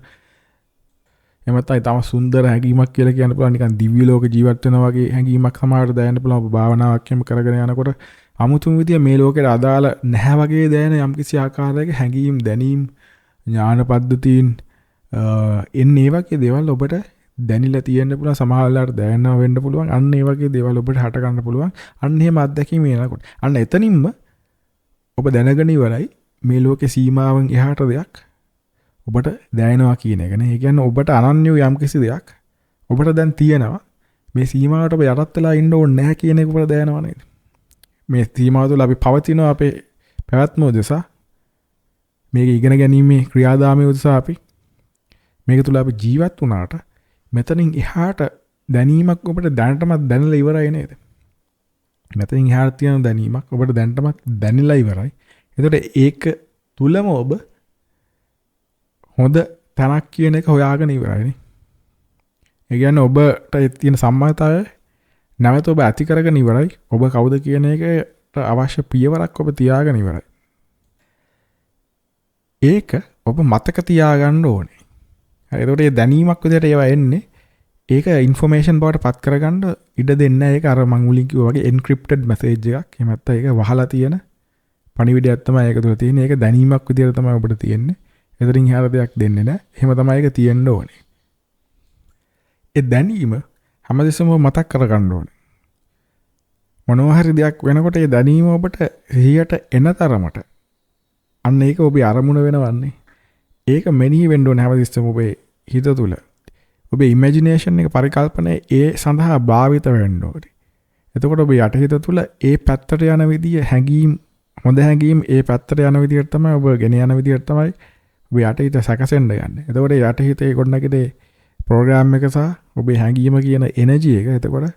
එහෙම නැත්නම් තම සුන්දර හැඟීමක් කියලා කියන්න පුළුවන්, නිකන් දිව්‍ය ලෝක ජීවත් වෙනා වගේ හැඟීමක් සමහරට දැනෙන්න පුළුවන්. ඔබ භාවනාවක් එහෙම කරගෙන යනකොට අමුතුම විදිය මේ ලෝකෙට අදාළ නැහැ වගේ දැනෙන යම්කිසි ආකාරයක හැඟීම්, දැනීම්, ඥාන පද්ධතීන් එන්නේ වගේ දේවල් ඔබට දැනිලා තියෙන්න පුළුවන්. සමහර වෙලාවට දැනෙනවා වෙන්න පුළුවන්. අන්න ඒ වගේ දේවල් ඔබට හට ගන්න පුළුවන්. අන්න එහෙම අත්දැකීම් එනකොට අන්න එතනින්ම ඔබ දැනගෙන ඉවරයි මේ ලෝකේ සීමාවෙන් එහාට දෙයක් ඔබට දැනෙනවා කියන එක නේ. ඒ කියන්නේ ඔබට අනන්‍ය යම්කිසි දෙයක් ඔබට දැන් තියෙනවා. මේ සීමාවට ඔබ යටත් වෙලා ඉන්න ඕනේ නැහැ කියන එක ඔබට දැනෙනවා නේද? මේ සීමාව තුළ අපි පවතිනවා අපේ පැවැත්ම උදෙසා. මේක ඉගෙන ගැනීමේ ක්‍රියාදාමයේ උදෙසා අපි මේක තුළ අපි ජීවත් වුණාට මෙතනින් එහාට දැනීමක් ඔබට දැනටමත් දැනලා ඉවරයි නේද? මෙතනින් එහාට තියෙන දැනීමක් ඔබට දැනටමත් දැනලා ඉවරයි. එතකොට ඒක තුලම ඔබ හොඳ තැනක් කියන එක හොයාගෙන ඉවරයි නේ. ඒ කියන්නේ ඔබට තියෙන සම්මානතාවය නැවත ඔබ ඇති කරගෙන ඉවරයි. ඔබ කවුද කියන එකට අවශ්‍ය පියවරක් ඔබ තියාගෙන ඉවරයි. ඒක ඔබ මතක තියාගන්න ඕනේ. එතකොට මේ දැනීමක් විදිහට ඒවා එන්නේ ඒක ඉන්ෆර්මේෂන් බවට පත් කරගන්න ඉඩ දෙන්නේ නැහැ. ඒක අර මම මුලින් කිව්වා වගේ එන්ක්‍රිප්ටඩ් මැසේජ් එකක්. එහෙම නැත්නම් ඒක වහලා තියෙන පණිවිඩයක් තමයි ඒක තුළ තියෙන්නේ. ඒක දැනීමක් විදිහට තමයි ඔබට තියෙන්නේ. එතරින් එහාට දෙයක් දෙන්නේ නැහැ. එහෙම තමයි ඒක තියෙන්න ඕනේ. ඒ දැනීම හැමදෙස්සම මතක් කරගන්න ඕනේ. මොනවා හරි දෙයක් වෙනකොට ඒ දැනීම ඔබට සිහියට එන තරමට අන්න ඒක ඔබේ අරමුණ වෙනවන්නේ. ඒක මෙනෙහි වෙන්න ඕනේ හැමදෙස්සම ඔබේ හිත තුල. ඔබේ ඉමේජිනේෂන් එක පරිකල්පනය ඒ සඳහා භාවිත වෙන්න ඕනේ. එතකොට ඔබ යටිහිත තුල ඒ පැත්තට යන විදිය හැඟීම් හොඳ හැඟීම් ඒ පැත්තට යන විදියට තමයි ඔබ ගෙන යන විදියට තමයි ඔබ යටිහිත සැකසෙන්න යන්නේ. එතකොට යටිහිතේ ගොඩනගිතේ ප්‍රෝග්‍රෑම් එක සහ ඔබේ හැඟීම කියන එනර්ජි එක එතකොට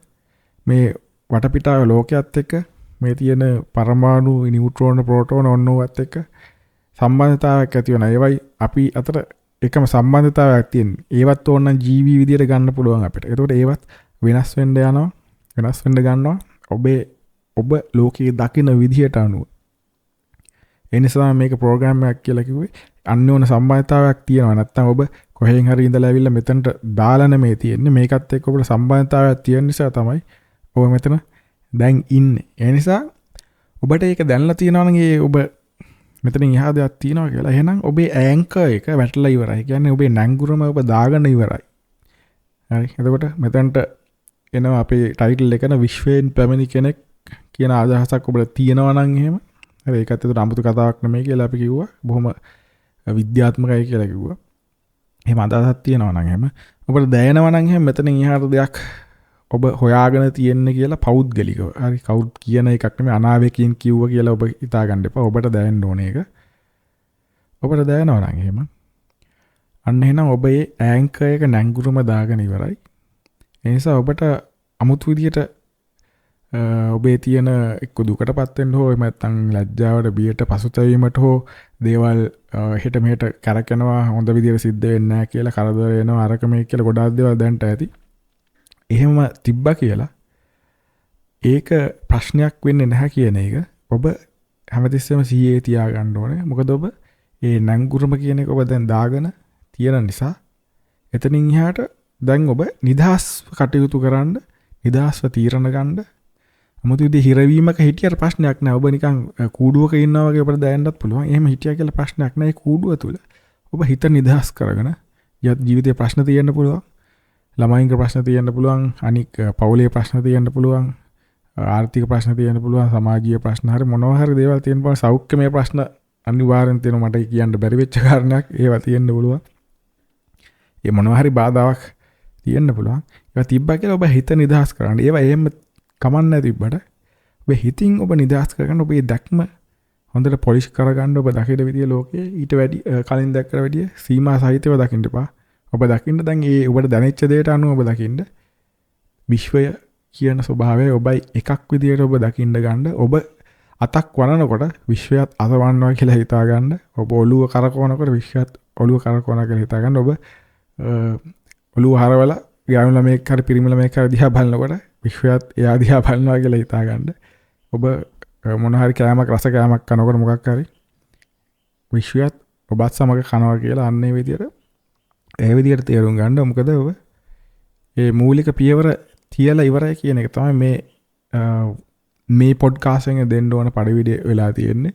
මේ වටපිටාව ලෝකයේත් එක්ක මේ තියෙන පරමාණු නියුට්‍රෝන ප්‍රෝටෝන ඔන්නෝවත් එක්ක සම්බන්ධතාවයක් ඇති වෙනවා. ඒවයි අපි අතර එකම සම්බන්ධතාවයක් තියෙනවා. ඒවත් ඕනනම් ජීවි විදියට ගන්න පුළුවන් අපිට. එතකොට ඒවත් වෙනස් වෙන්න යනවා. වෙනස් වෙන්න ගන්නවා. ඔබ ලෝකයේ දකින විදියට අනුව. ඒ නිසා මේක ප්‍රෝග්‍රෑම් එකක් කියලා කිව්වේ අන්‍යෝන්‍ය සම්බන්ධතාවයක් තියෙනවා. නැත්තම් ඔබ කොහෙන් හරි ඉඳලා ඇවිල්ලා මෙතනට දාලා නෙමේ තියෙන්නේ. මේකත් එක්ක ඔබට සම්බන්ධතාවයක් තියෙන නිසා තමයි ඔබ මෙතන දැන් ඉන්නේ. ඒ නිසා ඔබට ඒක දැනලා තියෙනවා නම් ඔබ මෙතනින් එහා දෙයක් තියෙනවා කියලා. එහෙනම් ඔබේ ඇන්කර් එක වැටලා ඉවරයි. කියන්නේ ඔබේ නැංගුරම ඔබ දාගෙන ඉවරයි. හරි. එතකොට මෙතනට එනවා අපේ ටයිටල් එකන විශ්වයෙන් පැමිණි කෙනෙක් කියන අදහසක් ඔබට තියෙනවා නම් එහෙම. හරි. ඒකත් ඒතර අමුතු කතාවක් නෙමෙයි කියලා අපි කිව්වා. බොහොම විද්‍යාත්මකයි කියලා කිව්වා. එහෙම අදහසක් තියෙනවා නම් එහෙම ඔබට දැනෙනවා නම් එහෙම මෙතනින් එහාට දෙයක් ඔබ හොයාගෙන තියෙන්නේ කියලා පෞද්ගලිකව. හරි. කවුරුත් කියන එකක් නෙමෙයි අනාවේකයෙන් කිව්ව කියලා ඔබ හිතා ගන්න එපා. ඔබට දැනෙන්න ඕනේ ඒක. ඔබට දැනෙනවා නම් එහෙම. අන්න එහෙනම් ඔබේ ඇන්කර් එක නැංගුරම දාගෙන ඉවරයි. ඒ නිසා ඔබට අමුතු විදියට ඔබේ තියෙන එක්ක දුකටපත් වෙන්න හෝ එහෙම නැත්නම් ලැජ්ජාවට බියට පසුතැවීමට හෝ දේවල් හෙට මෙහෙට කරකිනවා හොඳ විදියට සිද්ධ වෙන්නේ නැහැ කියලා කරදර වෙනවා අරක මේ කියලා ගොඩාක් දේවල් දැනට ඇති. එහෙම තිබ්බා කියලා ඒක ප්‍රශ්නයක් වෙන්නේ නැහැ කියන එක ඔබ හැමතිස්සෙම සිහියේ තියාගන්න ඕනේ. මොකද ඔබ ඒ නැංගුරම කියන එක ඔබ දැන් දාගෙන තියෙන නිසා එතනින් එහාට දැන් ඔබ නිදහස්ව කටයුතු කරන්න, නිදහස්ව තීරණ ගන්න 아무තු විදිහේ හිරවීමක හිටියට ප්‍රශ්නයක් නැහැ. ඔබ නිකන් කූඩුවක ඉන්නා වගේ ඔබට දැනෙන්නත් පුළුවන්. එහෙම හිටියා කියලා ප්‍රශ්නයක් නැහැ. කූඩුව තුල ඔබ හිත නිදහස් කරගෙන ජීවිතේ ප්‍රශ්න තියෙන්න පුළුවන්. ළමයින්ගේ ප්‍රශ්න තියෙන්න පුළුවන්. අනික පවුලේ ප්‍රශ්න තියෙන්න පුළුවන්. ආර්ථික ප්‍රශ්න තියෙන්න පුළුවන්. සමාජීය ප්‍රශ්න හරි මොනවා හරි දේවල් තියෙන්න පුළුවන්. සෞඛ්‍යමය ප්‍රශ්න අනිවාර්යෙන් තියෙනවා. මට කියන්න බැරි වෙච්ච කාරණයක් ඒවා තියෙන්න පුළුවන්. ඒ මොනවා හරි බාධාවක් තියෙන්න පුළුවන්. ඒවා තිබ්බා කියලා ඔබ හිත නිදහස් කරගන්න. ඒවා එහෙම කමන්නේ තිබ්බට ඔබ හිතින් ඔබ නිදහස් කරගන්න. ඔබේ දැක්ම හොඳට පොලිෂ් කරගන්න. ඔබ දකින විදිය ලෝකයේ ඊට වැඩි කලින් දැක්කට වැඩිය සීමා සහිතව දකින්න එපා. ඔබ දකින්න දැන් ඒ ඔබට දැනෙච්ච දෙයට අනුව ඔබ දකින්න. විශ්වය කියන ස්වභාවය ඔබයි එකක් විදියට ඔබ දකින්න ගන්න. ඔබ අතක් වනනකොට විශ්වයත් අත වන්නවා කියලා හිතා ගන්න. ඔබ ඔළුව කරකවනකොට විශ්වයත් ඔළුව කරකවනවා කියලා හිතා ගන්න. ඔබ ඔළුව හරවලා ගෑනු ළමෙක් හරි පිරිමි ළමෙක් හරි දිහා බලනකොට විශ්වයත් එයා දිහා බලනවා කියලා හිතා ගන්න. ඔබ මොන හරි කෑමක් රස කෑමක් කනකොට මොකක් හරි විශ්වයත් ඔබත් සමග කනවා කියලා අන්නේ විදියට ඒ විදියට තේරුම් ගන්න. මොකද ඔබ මේ මූලික පියවර තියලා ඉවරයි කියන එක තමයි මේ පොඩ්කාස්ට් එකෙන් දෙන්න ඕන පරිවිඩය වෙලා තියෙන්නේ.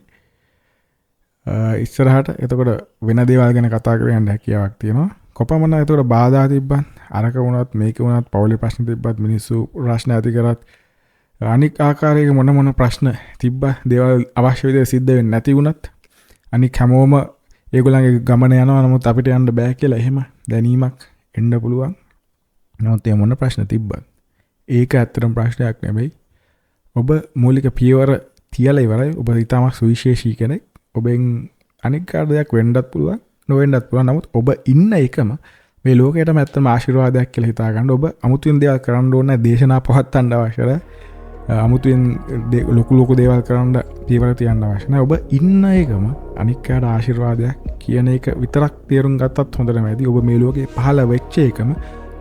ඉස්සරහට එතකොට වෙන දේවල් ගැන කතා කරන්න හැකියාවක් තියෙනවා. කොපමණ එතකොට බාධා තිබ්බත් අරක වුණත් මේක වුණත් පවුලේ ප්‍රශ්න තිබ්බත් මිනිස්සු ප්‍රශ්න ඇති කරත් අනික් ආකාරයක මොන ප්‍රශ්න තිබ්බ දේවල් අවශ්‍ය විදිහට සිද්ධ වෙන්නේ නැති වුණත් අනික් හැමෝම ඒගොල්ලන්ගේ ගමන යනවා. නමුත් අපිට යන්න බෑ කියලා එහෙම දැනීමක් එන්න පුළුවන්. නමුත් ඒ මොන ප්‍රශ්න තිබ්බත් ඒක ඇත්තටම ප්‍රශ්නයක් නෙමෙයි. ඔබ මූලික පියවර තියලා ඉවරයි. ඔබ ඊටමක් සුවිශේෂී කෙනෙක්. ඔබෙන් අනික් කාර්යයක් වෙන්නත් පුළුවන් නොවෙන්නත් පුළුවන්. නමුත් ඔබ ඉන්න එකම මේ ලෝකයටම ඇත්තම ආශිර්වාදයක් කියලා හිතා ගන්න. ඔබ අමුතුවෙන් දේවල් කරන්න ඕනේ නැහැ. දේශනා පවත්වන්න අවශ්‍ය නැහැ. අමුතුවෙන් ලොකු දේවල් කරන්න පියවර තියන්න අවශ්‍ය නැහැ. ඔබ ඉන්න එකම අනික් කාට ආශිර්වාදයක් කියන එක විතරක් තේරුම් ගත්තත් හොඳ නැමෙයි. ඔබ මේ ලෝකේ පහළ වෙච්ච එකම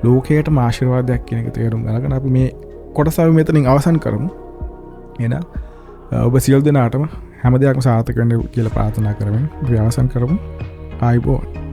ලෝකයටම ආශිර්වාදයක් කියන එක තේරුම් ගන්න. අපි මේ කොටස අපි මෙතනින් අවසන් කරමු. එහෙනම් ඔබ සියලු දෙනාටම හැම දෙයක්ම සාර්ථක වෙන්න කියලා ප්‍රාර්ථනා කරමින් අපි අවසන් කරමු. ආයිබෝන්.